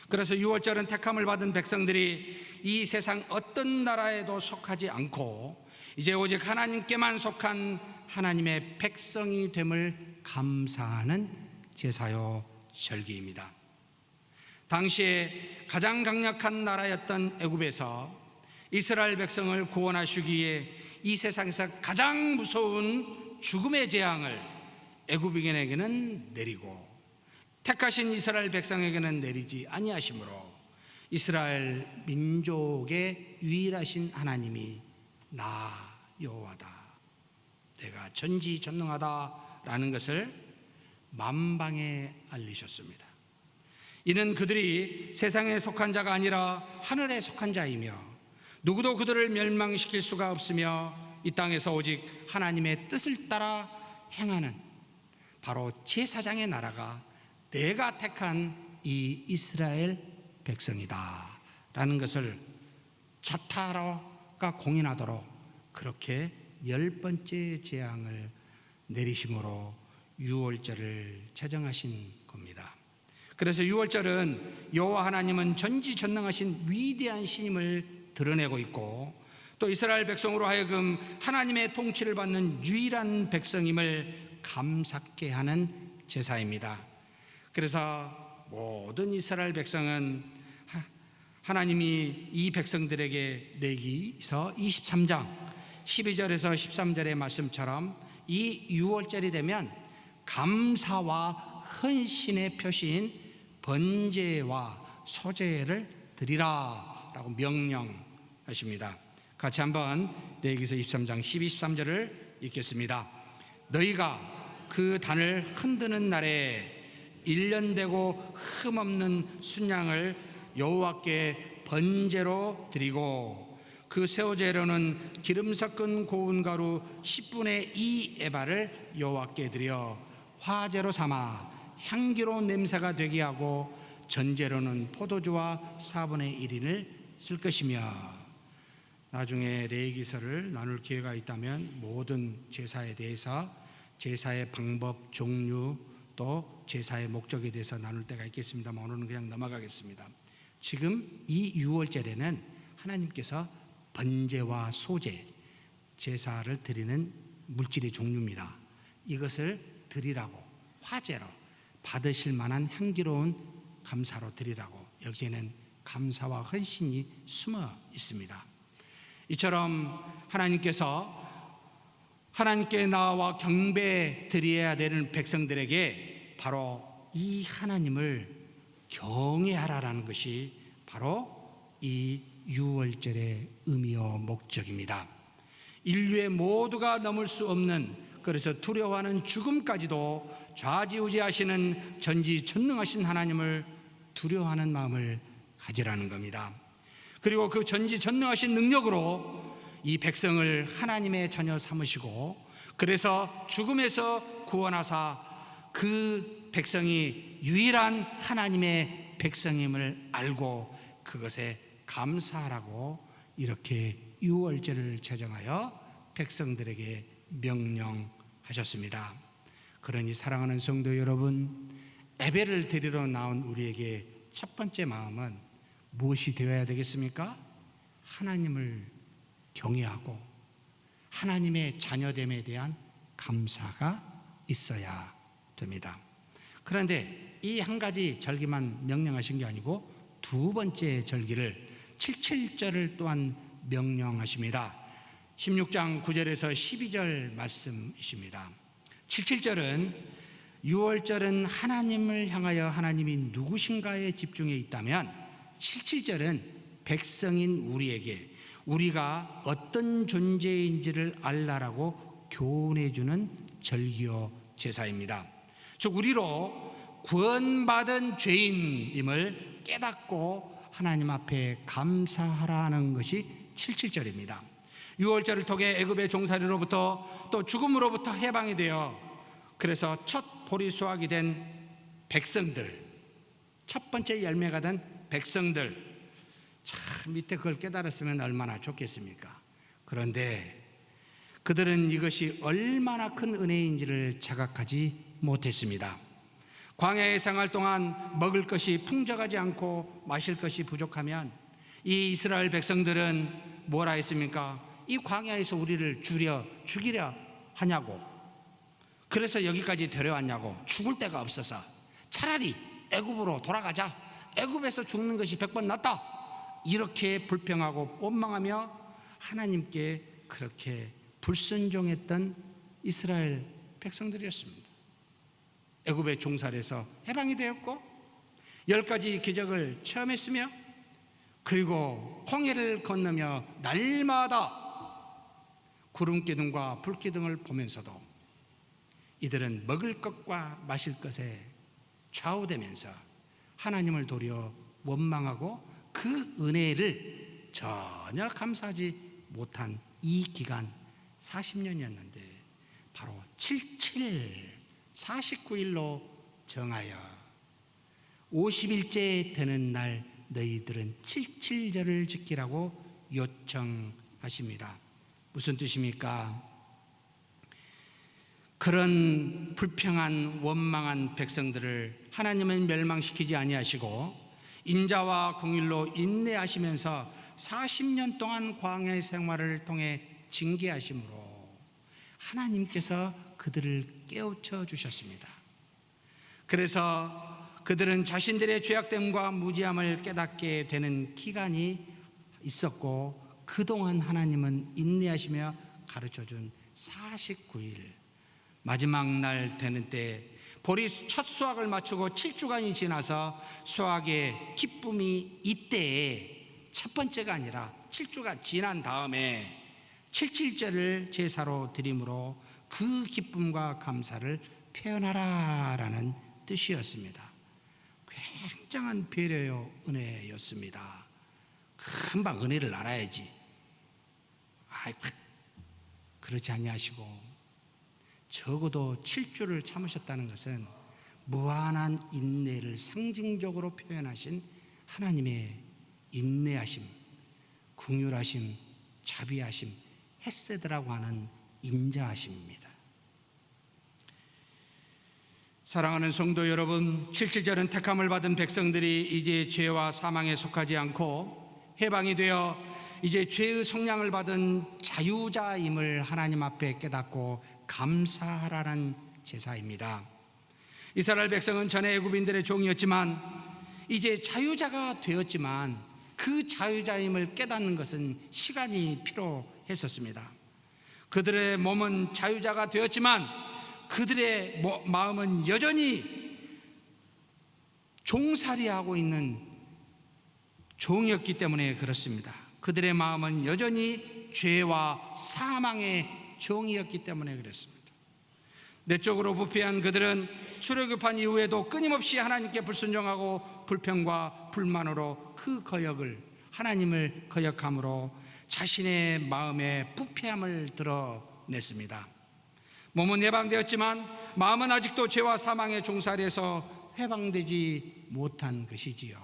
그래서 유월절은 택함을 받은 백성들이 이 세상 어떤 나라에도 속하지 않고 이제 오직 하나님께만 속한 하나님의 백성이 됨을 감사하는 제사요 절기입니다. 당시에 가장 강력한 나라였던 애굽에서 이스라엘 백성을 구원하시기 위해 이 세상에서 가장 무서운 죽음의 재앙을 애굽인에게는 내리고 택하신 이스라엘 백성에게는 내리지 아니하시므로 이스라엘 민족의 유일하신 하나님이 나 여호와다, 내가 전지전능하다라는 것을 만방에 알리셨습니다. 이는 그들이 세상에 속한 자가 아니라 하늘에 속한 자이며 누구도 그들을 멸망시킬 수가 없으며 이 땅에서 오직 하나님의 뜻을 따라 행하는 바로 제사장의 나라가 내가 택한 이 이스라엘 백성이다 라는 것을 자타로가 공인하도록 그렇게 10번째 재앙을 내리심으로 유월절을 제정하신 겁니다. 그래서 유월절은 여호와 하나님은 전지전능하신 위대한 신임을 드러내고 있고 또 이스라엘 백성으로 하여금 하나님의 통치를 받는 유일한 백성임을 감사케 하는 제사입니다. 그래서 모든 이스라엘 백성은 하나님이 이 백성들에게 레위기서 23장 12절에서 13절의 말씀처럼 이 유월절이 되면 감사와 헌신의 표시인 번제와 소제를 드리라 라고 명령하십니다. 같이 한번 레위기서 23장 12, 13절을 읽겠습니다. 너희가 그 단을 흔드는 날에 1년 되고 흠없는 순양을 여호와께 번제로 드리고 그 새우제로는 기름 섞은 고운 가루 10분의 2 에바를 여호와께 드려 화제로 삼아 향기로운 냄새가 되게 하고 전제로는 포도주와 4분의 1인을 쓸 것이며 나중에 레위기서를 나눌 기회가 있다면 모든 제사에 대해서 제사의 방법, 종류 또 제사의 목적에 대해서 나눌 때가 있겠습니다만 오늘은 그냥 넘어가겠습니다. 지금 이 유월절에는 하나님께서 번제와 소제, 제사를 드리는 물질의 종류입니다. 이것을 드리라고 화제로 받으실 만한 향기로운 감사로 드리라고 여기에는 감사와 헌신이 숨어 있습니다. 이처럼 하나님께서 하나님께 나와 경배 드려야 되는 백성들에게 바로 이 하나님을 경외하라라는 것이 바로 이 유월절의 의미와 목적입니다. 인류의 모두가 넘을 수 없는, 그래서 두려워하는 죽음까지도 좌지우지하시는 전지전능하신 하나님을 두려워하는 마음을 가지라는 겁니다. 그리고 그 전지전능하신 능력으로 이 백성을 하나님의 자녀 삼으시고 그래서 죽음에서 구원하사 그 백성이 유일한 하나님의 백성임을 알고 그것에 감사하라고 이렇게 유월절을 제정하여 백성들에게 명령하셨습니다. 그러니 사랑하는 성도 여러분, 예배를 드리러 나온 우리에게 첫 번째 마음은 무엇이 되어야 되겠습니까? 하나님을 경외하고 하나님의 자녀됨에 대한 감사가 있어야 됩니다. 그런데 이 한 가지 절기만 명령하신 게 아니고 두 번째 절기를 77절을 또한 명령하십니다. 16장 9절에서 12절 말씀이십니다. 77절은 유월절은 하나님을 향하여 하나님이 누구신가에 집중해 있다면 77절은 백성인 우리에게 우리가 어떤 존재인지를 알라라고 교훈해 주는 절기요 제사입니다. 즉 우리로 구원받은 죄인임을 깨닫고 하나님 앞에 감사하라는 것이 77절입니다. 유월절을 통해 애굽의 종살이로부터 또 죽음으로부터 해방이 되어 그래서 첫 보리 수확이 된 백성들, 첫 번째 열매가 된 백성들, 참 밑에 그걸 깨달았으면 얼마나 좋겠습니까? 그런데 그들은 이것이 얼마나 큰 은혜인지를 자각하지 못했습니다. 광야의 생활 동안 먹을 것이 풍족하지 않고 마실 것이 부족하면 이 이스라엘 백성들은 뭐라 했습니까? 이 광야에서 우리를 죽이려 하냐고, 그래서 여기까지 데려왔냐고, 죽을 데가 없어서 차라리 애굽으로 돌아가자, 애굽에서 죽는 것이 100번 낫다, 이렇게 불평하고 원망하며 하나님께 그렇게 불순종했던 이스라엘 백성들이었습니다. 애굽의 종살에서 해방이 되었고 10가지 기적을 체험했으며, 그리고 홍해를 건너며 날마다 구름기둥과 불기둥을 보면서도 이들은 먹을 것과 마실 것에 좌우되면서 하나님을 도리어 원망하고 그 은혜를 전혀 감사하지 못한 이 기간 40년이었는데, 바로 77 49일로 정하여 50일째 되는 날 너희들은 77절을 지키라고 요청하십니다. 무슨 뜻입니까? 그런 불평한 원망한 백성들을 하나님은 멸망시키지 아니하시고 인자와 긍휼로 인내하시면서 40년 동안 광야의 생활을 통해 징계하심으로 하나님께서 그들을 깨우쳐 주셨습니다. 그래서 그들은 자신들의 죄악됨과 무지함을 깨닫게 되는 기간이 있었고, 그동안 하나님은 인내하시며 가르쳐준 49일 마지막 날 되는 때 보리 첫 수확을 마치고 7주간이 지나서 수확의 기쁨이 이때에 첫 번째가 아니라 7주가 지난 다음에 77절을 제사로 드림으로 그 기쁨과 감사를 표현하라라는 뜻이었습니다. 굉장한 배려요 은혜였습니다. 금방 은혜를 알아야지. 그렇지 아니하시고 적어도 7주를 참으셨다는 것은 무한한 인내를 상징적으로 표현하신 하나님의 인내하심, 긍휼하심, 자비하심, 헤세드라고 하는 인자하심입니다. 사랑하는 성도 여러분, 77절은 택함을 받은 백성들이 이제 죄와 사망에 속하지 않고 해방이 되어 이제 죄의 성량을 받은 자유자임을 하나님 앞에 깨닫고 감사하라는 제사입니다. 이스라엘 백성은 전에 애굽인들의 종이었지만 이제 자유자가 되었지만 그 자유자임을 깨닫는 것은 시간이 필요했었습니다. 그들의 몸은 자유자가 되었지만 그들의 마음은 여전히 종살이하고 있는 종이었기 때문에 그렇습니다. 그들의 마음은 여전히 죄와 사망의 종이었기 때문에 그랬습니다. 내적으로 부패한 그들은 출애굽한 이후에도 끊임없이 하나님께 불순종하고 불평과 불만으로 그 거역을, 하나님을 거역함으로 자신의 마음의 부패함을 드러냈습니다. 몸은 해방되었지만 마음은 아직도 죄와 사망의 종살이에서 해방되지 못한 것이지요.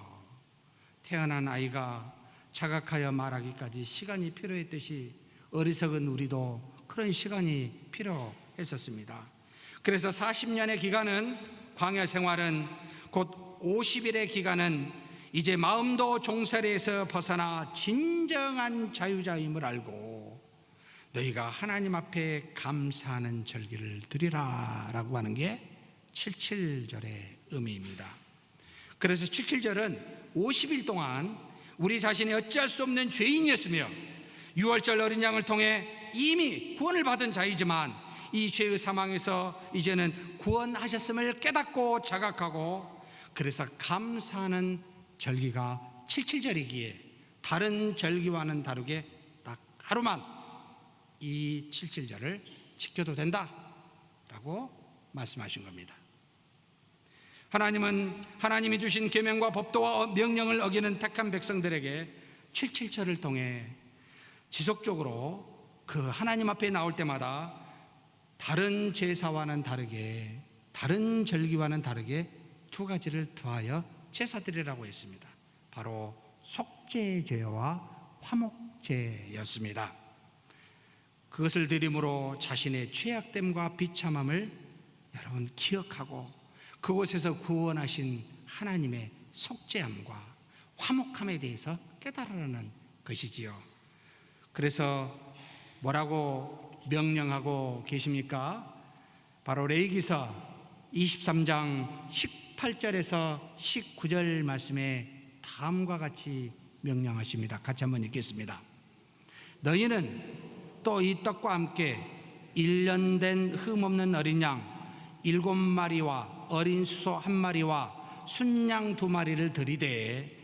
태어난 아이가 자각하여 말하기까지 시간이 필요했듯이 어리석은 우리도 그런 시간이 필요했었습니다. 그래서 40년의 기간은, 광야 생활은, 곧 50일의 기간은 이제 마음도 종살이에서 벗어나 진정한 자유자임을 알고 너희가 하나님 앞에 감사하는 절기를 드리라 라고 하는 게 77절의 의미입니다. 그래서 77절은 50일 동안 우리 자신이 어찌할 수 없는 죄인이었으며 유월절 어린 양을 통해 이미 구원을 받은 자이지만 이 죄의 사망에서 이제는 구원하셨음을 깨닫고 자각하고, 그래서 감사하는 절기가 77절이기에 다른 절기와는 다르게 딱 하루만 이 77절을 지켜도 된다라고 말씀하신 겁니다. 하나님은 하나님이 주신 계명과 법도와 명령을 어기는 택한 백성들에게 77절을 통해 지속적으로 그 하나님 앞에 나올 때마다 다른 제사와는 다르게, 다른 절기와는 다르게 두 가지를 더하여 제사드리라고 했습니다. 바로 속죄제와 화목제였습니다. 그것을 드림으로 자신의 죄악됨과 비참함을 여러분 기억하고 그곳에서 구원하신 하나님의 속죄함과 화목함에 대해서 깨달으라는 것이지요. 그래서 뭐라고 명령하고 계십니까? 바로 레위기서 23장 18절에서 19절 말씀에 다음과 같이 명령하십니다. 같이 한번 읽겠습니다. 너희는 또 이 떡과 함께 1년 된 흠없는 어린 양 7마리와 어린 수소 1마리와 순양 2마리를 드리되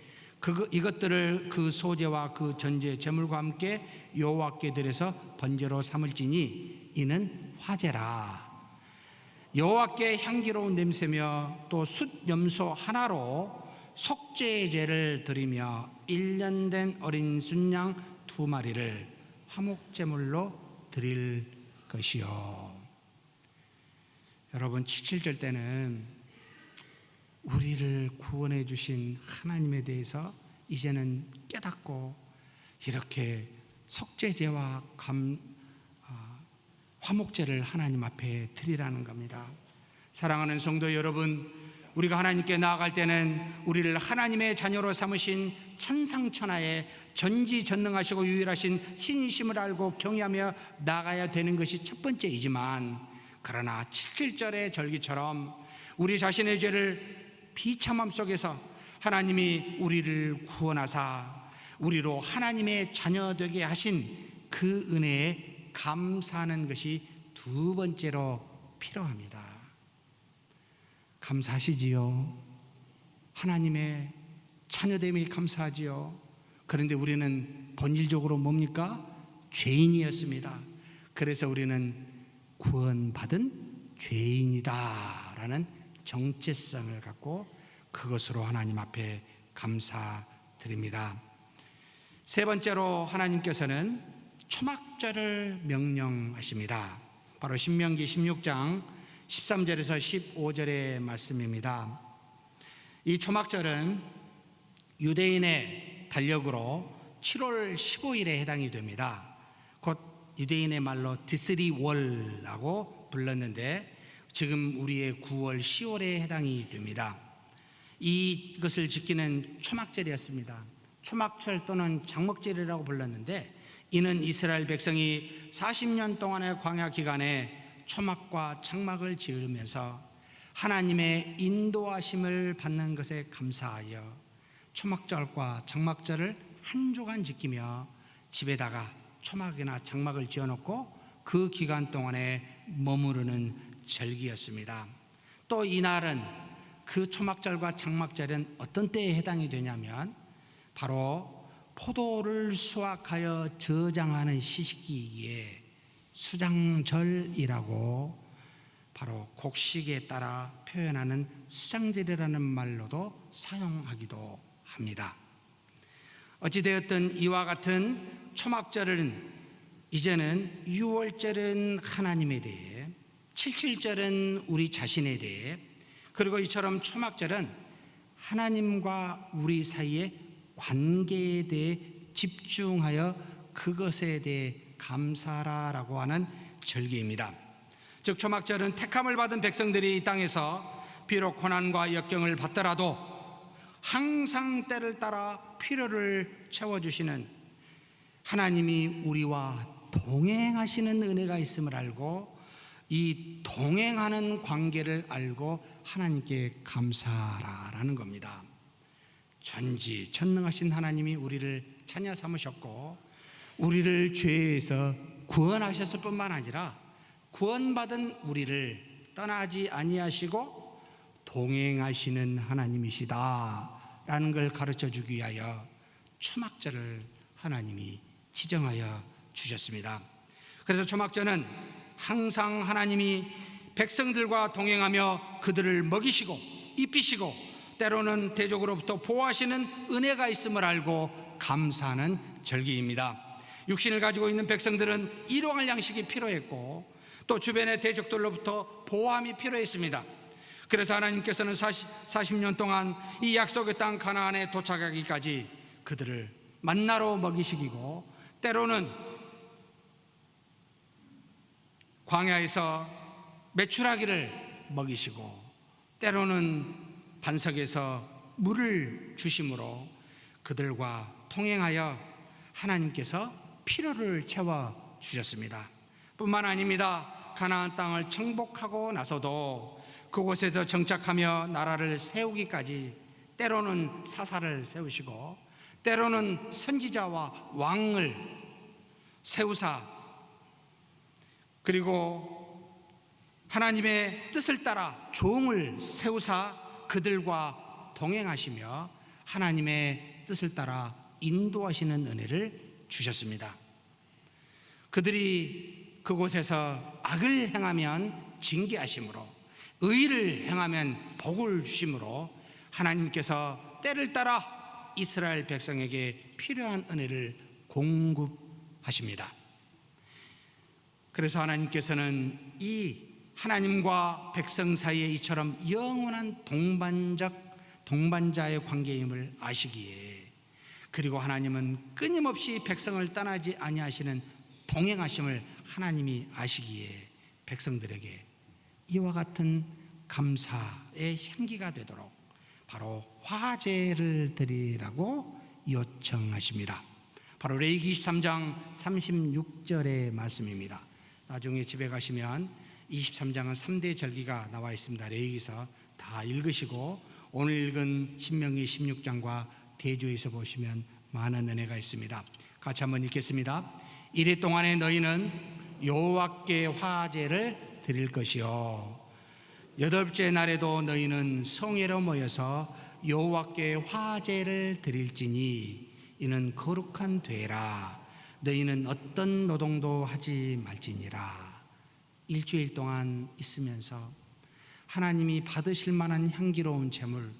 이것들을 그 소제와 그 전제 제물과 함께 여호와께 드려서 번제로 삼을지니 이는 화제라. 여호와께 향기로운 냄새며 또 숫염소 하나로 속죄제를 드리며 1년 된 어린 순양 2마리를 화목제물로 드릴 것이요. 여러분, 77절 때는 우리를 구원해 주신 하나님에 대해서 이제는 깨닫고 이렇게 속죄제와 화목제를 하나님 앞에 드리라는 겁니다. 사랑하는 성도 여러분, 우리가 하나님께 나아갈 때는 우리를 하나님의 자녀로 삼으신 천상천하에 전지전능하시고 유일하신 신이심을 알고 경외하며 나아가야 되는 것이 첫 번째이지만, 그러나 77절의 절기처럼 우리 자신의 죄를 비참함 속에서 하나님이 우리를 구원하사 우리로 하나님의 자녀 되게 하신 그 은혜에 감사하는 것이 두 번째로 필요합니다. 감사하시지요? 하나님의 자녀됨이 감사하지요? 그런데 우리는 본질적으로 뭡니까? 죄인이었습니다. 그래서 우리는 구원받은 죄인이다 라는 정체성을 갖고 그것으로 하나님 앞에 감사드립니다. 세 번째로 하나님께서는 초막절을 명령하십니다. 바로 신명기 16장 13절에서 15절의 말씀입니다. 이 초막절은 유대인의 달력으로 7월 15일에 해당이 됩니다. 곧 유대인의 말로 디스리월라고 불렀는데 지금 우리의 9월 10월에 해당이 됩니다. 이것을 지키는 초막절이었습니다. 초막절 또는 장목절이라고 불렀는데, 이는 이스라엘 백성이 40년 동안의 광야 기간에 초막과 장막을 지으면서 하나님의 인도하심을 받는 것에 감사하여 초막절과 장막절을 한 주간 지키며 집에다가 초막이나 장막을 지어놓고 그 기간 동안에 머무르는 절기였습니다. 또 이날은, 그 초막절과 장막절은 어떤 때에 해당이 되냐면 바로 포도를 수확하여 저장하는 시기이기에 수장절이라고, 바로 곡식에 따라 표현하는 수장절이라는 말로도 사용하기도 합니다. 어찌되었든 이와 같은 초막절은 이제는 6월절은 하나님에 대해, 77절은 우리 자신에 대해, 그리고 이처럼 초막절은 하나님과 우리 사이의 관계에 대해 집중하여 그것에 대해 감사라라고 하는 절기입니다. 즉 초막절은 택함을 받은 백성들이 이 땅에서 비록 고난과 역경을 받더라도 항상 때를 따라 필요를 채워주시는 하나님이 우리와 동행하시는 은혜가 있음을 알고, 이 동행하는 관계를 알고 하나님께 감사하라라는 겁니다. 전지전능하신 하나님이 우리를 자녀 삼으셨고 우리를 죄에서 구원하셨을 뿐만 아니라 구원받은 우리를 떠나지 아니하시고 동행하시는 하나님이시다라는 걸 가르쳐 주기 위하여 초막절을 하나님이 지정하여 주셨습니다. 그래서 초막절은 항상 하나님이 백성들과 동행하며 그들을 먹이시고 입히시고 때로는 대적으로부터 보호하시는 은혜가 있음을 알고 감사하는 절기입니다. 육신을 가지고 있는 백성들은 일용할 양식이 필요했고 또 주변의 대적들로부터 보호함이 필요했습니다. 그래서 하나님께서는 40년 동안 이 약속의 땅 가나안에 도착하기까지 그들을 만나로 먹이시고 때로는 광야에서 메추라기를 먹이시고 때로는 반석에서 물을 주심으로 그들과 통행하여 하나님께서 필요를 채워 주셨습니다. 뿐만 아닙니다. 가나안 땅을 정복하고 나서도 그곳에서 정착하며 나라를 세우기까지 때로는 사사를 세우시고 때로는 선지자와 왕을 세우사, 그리고 하나님의 뜻을 따라 종을 세우사 그들과 동행하시며 하나님의 뜻을 따라 인도하시는 은혜를 주셨습니다. 그들이 그곳에서 악을 행하면 징계하심으로, 의를 행하면 복을 주심으로 하나님께서 때를 따라 이스라엘 백성에게 필요한 은혜를 공급하십니다. 그래서 하나님께서는 이 하나님과 백성 사이에 이처럼 영원한 동반자의 관계임을 아시기에, 그리고 하나님은 끊임없이 백성을 떠나지 아니하시는 동행하심을 하나님이 아시기에 백성들에게 이와 같은 감사의 향기가 되도록 바로 화제를 드리라고 요청하십니다. 바로 레위기 23장 36절의 말씀입니다. 나중에 집에 가시면 23장은 3대 절기가 나와 있습니다. 레위기서 다 읽으시고 오늘 읽은 신명기 16장과 대조해서 보시면 많은 은혜가 있습니다. 같이 한번 읽겠습니다. 이래 동안에 너희는 여호와께 화제를 드릴 것이요, 여덟째 날에도 너희는 성회로 모여서 여호와께 화제를 드릴지니 이는 거룩한 되라. 너희는 어떤 노동도 하지 말지니라. 일주일 동안 있으면서 하나님이 받으실 만한 향기로운 제물,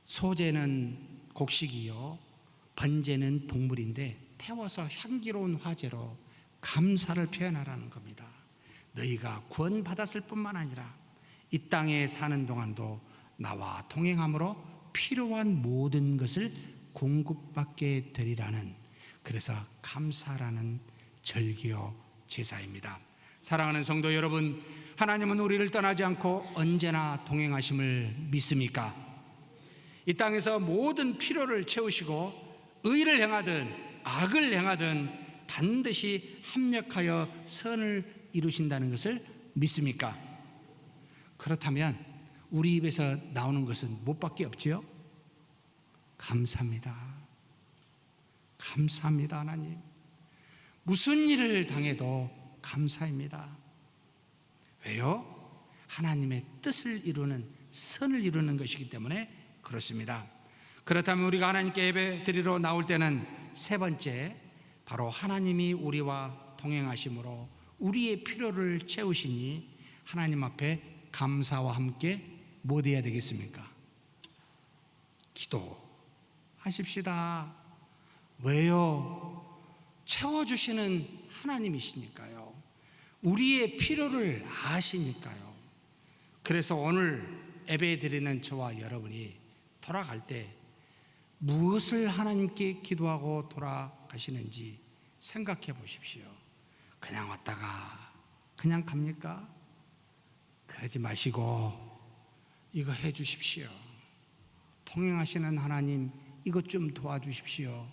소제는 곡식이요 번제는 동물인데 태워서 향기로운 화제로 감사를 표현하라는 겁니다. 너희가 구원받았을 뿐만 아니라 이 땅에 사는 동안도 나와 동행함으로 필요한 모든 것을 공급받게 되리라는, 그래서 감사라는 절기요 제사입니다. 사랑하는 성도 여러분, 하나님은 우리를 떠나지 않고 언제나 동행하심을 믿습니까? 이 땅에서 모든 필요를 채우시고 의를 행하든 악을 행하든 반드시 합력하여 선을 이루신다는 것을 믿습니까? 그렇다면 우리 입에서 나오는 것은 무엇밖에 없지요? 감사합니다. 감사합니다. 하나님, 무슨 일을 당해도 감사입니다. 왜요? 하나님의 뜻을 이루는, 선을 이루는 것이기 때문에 그렇습니다. 그렇다면 우리가 하나님께 예배 드리러 나올 때는 세 번째, 바로 하나님이 우리와 동행하심으로 우리의 필요를 채우시니 하나님 앞에 감사와 함께 뭐 해야 되겠습니까? 기도하십시다. 왜요? 채워주시는 하나님이시니까요. 우리의 필요를 아시니까요. 그래서 오늘 예배 드리는 저와 여러분이 돌아갈 때 무엇을 하나님께 기도하고 돌아가시는지 생각해 보십시오. 그냥 왔다가 그냥 갑니까? 그러지 마시고 이거 해 주십시오. 동행하시는 하나님, 이것 좀 도와주십시오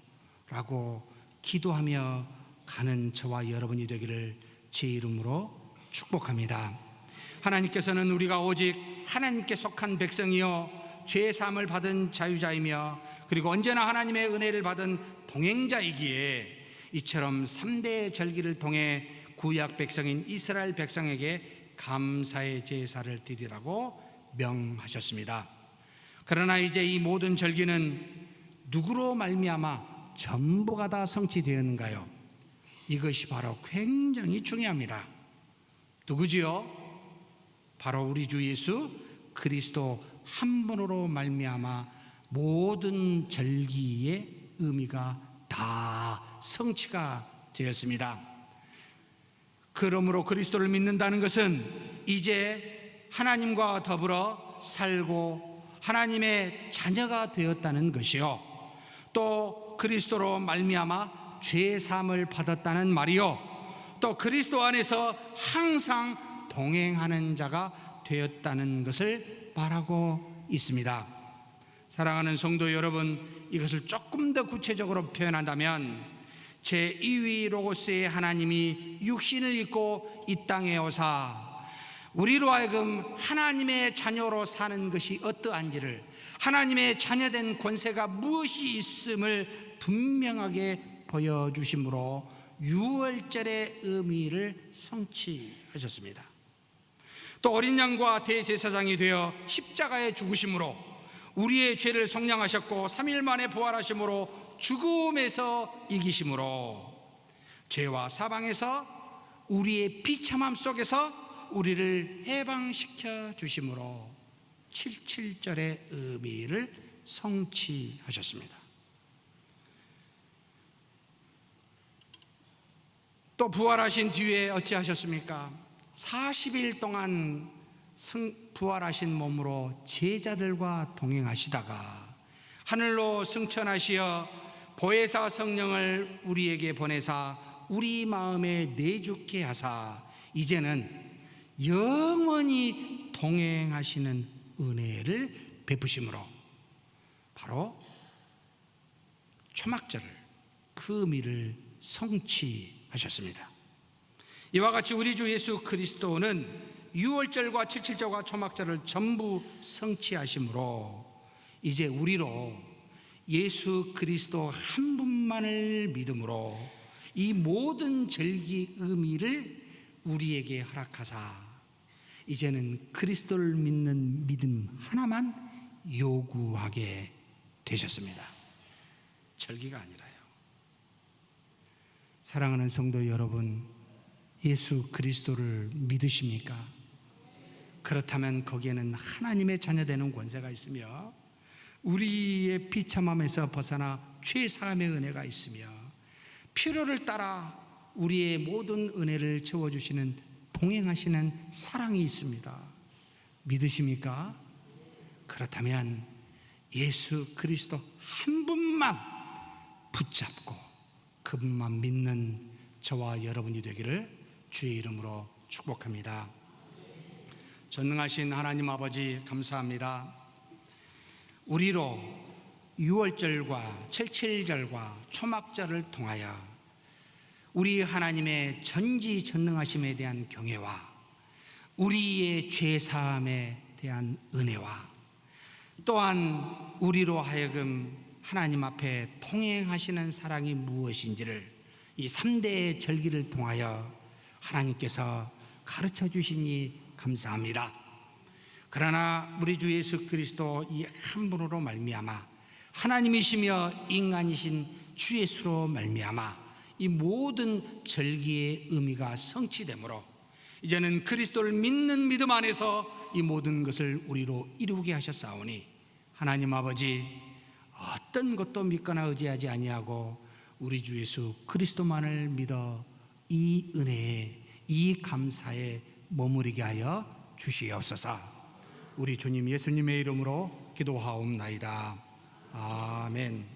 라고 기도하며 가는 저와 여러분이 되기를 제 이름으로 축복합니다. 하나님께서는 우리가 오직 하나님께 속한 백성이요 죄사함을 받은 자유자이며 그리고 언제나 하나님의 은혜를 받은 동행자이기에 이처럼 3대 절기를 통해 구약 백성인 이스라엘 백성에게 감사의 제사를 드리라고 명하셨습니다. 그러나 이제 이 모든 절기는 누구로 말미암아 전부가 다 성취되었는가요? 이것이 바로 굉장히 중요합니다. 누구지요? 바로 우리 주 예수 그리스도 한 분으로 말미암아 모든 절기의 의미가 다 성취가 되었습니다. 그러므로 그리스도를 믿는다는 것은 이제 하나님과 더불어 살고 하나님의 자녀가 되었다는 것이요, 또 그리스도로 말미암아 죄 사함을 받았다는 말이요, 또 그리스도 안에서 항상 동행하는 자가 되었다는 것을 말하고 있습니다. 사랑하는 성도 여러분, 이것을 조금 더 구체적으로 표현한다면 제2위 로고스의 하나님이 육신을 입고 이 땅에 오사 우리로 하여금 하나님의 자녀로 사는 것이 어떠한지를, 하나님의 자녀된 권세가 무엇이 있음을 분명하게 보여주심으로 유월절의 의미를 성취하셨습니다. 또 어린 양과 대제사장이 되어 십자가에 죽으심으로 우리의 죄를 속량하셨고 3일 만에 부활하심으로 죽음에서 이기심으로 죄와 사방에서 우리의 비참함 속에서 우리를 해방시켜 주심으로 77절의 의미를 성취하셨습니다. 또 부활하신 뒤에 어찌하셨습니까? 40일 동안 부활하신 몸으로 제자들과 동행하시다가 하늘로 승천하시어 보혜사 성령을 우리에게 보내사 우리 마음에 내주게 하사 이제는 영원히 동행하시는 은혜를 베푸심으로 바로 초막절을, 그 의미를 성취하셨습니다. 이와 같이 우리 주 예수 그리스도는 유월절과 칠칠절과 초막절을 전부 성취하심으로 이제 우리로 예수 그리스도 한 분만을 믿음으로 이 모든 절기 의미를 우리에게 허락하사 이제는 그리스도를 믿는 믿음 하나만 요구하게 되셨습니다. 절기가 아니라요. 사랑하는 성도 여러분, 예수 그리스도를 믿으십니까? 그렇다면 거기에는 하나님의 자녀되는 권세가 있으며 우리의 비참함에서 벗어나 죄사함의 은혜가 있으며 필요를 따라 우리의 모든 은혜를 채워주시는 동행하시는 사랑이 있습니다. 믿으십니까? 그렇다면 예수 그리스도 한 분만 붙잡고 그분만 믿는 저와 여러분이 되기를 주의 이름으로 축복합니다. 전능하신 하나님 아버지 감사합니다. 우리로 유월절과 칠칠절과 초막절을 통하여 우리 하나님의 전지전능하심에 대한 경외와 우리의 죄사함에 대한 은혜와 또한 우리로 하여금 하나님 앞에 통행하시는 사랑이 무엇인지를 이 3대의 절기를 통하여 하나님께서 가르쳐 주시니 감사합니다. 그러나 우리 주 예수 그리스도 이 한 분으로 말미암아 하나님이시며 인간이신 주 예수로 말미암아 이 모든 절기의 의미가 성취되므로 이제는 그리스도를 믿는 믿음 안에서 이 모든 것을 우리로 이루게 하셨사오니 하나님 아버지 어떤 것도 믿거나 의지하지 아니하고 우리 주 예수 그리스도만을 믿어 이 은혜에 이 감사에 머무르게 하여 주시옵소서. 우리 주님 예수님의 이름으로 기도하옵나이다. 아멘.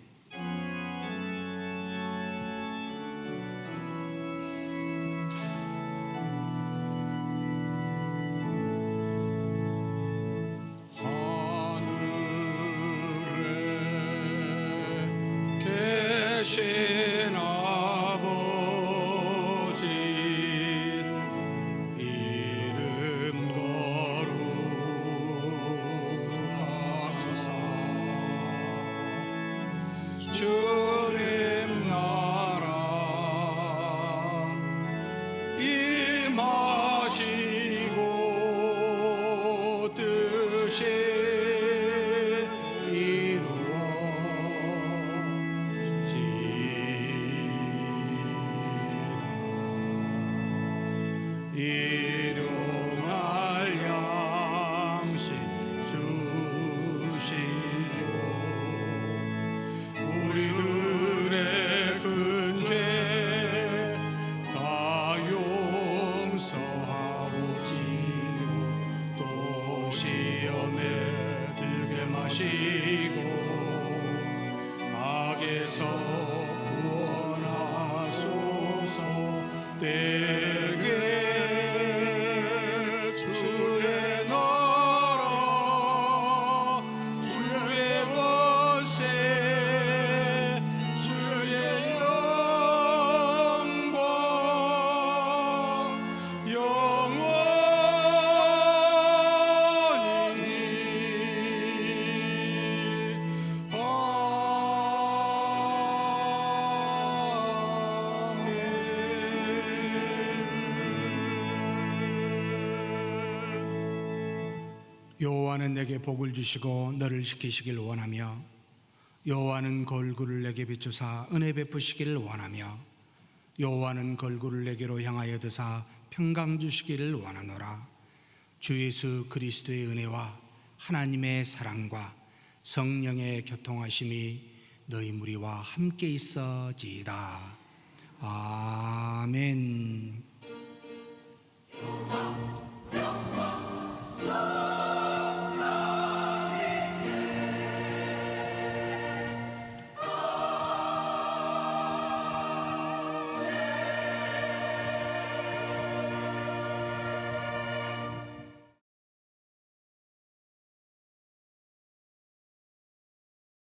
계신 아버지 이름 거룩하소서. 주님 나라 임하시고 뜻이 이루어지이다. 여호와는 내게 복을 주시고 너를 지키시길 원하며 여호와는 걸구를 내게 비추사 은혜 베푸시기를 원하며 여호와는 걸구를 내게로 향하여 드사 평강 주시기를 원하노라. 주 예수 그리스도의 은혜와 하나님의 사랑과 성령의 교통하심이 너희 무리와 함께 있어지이다. 아멘.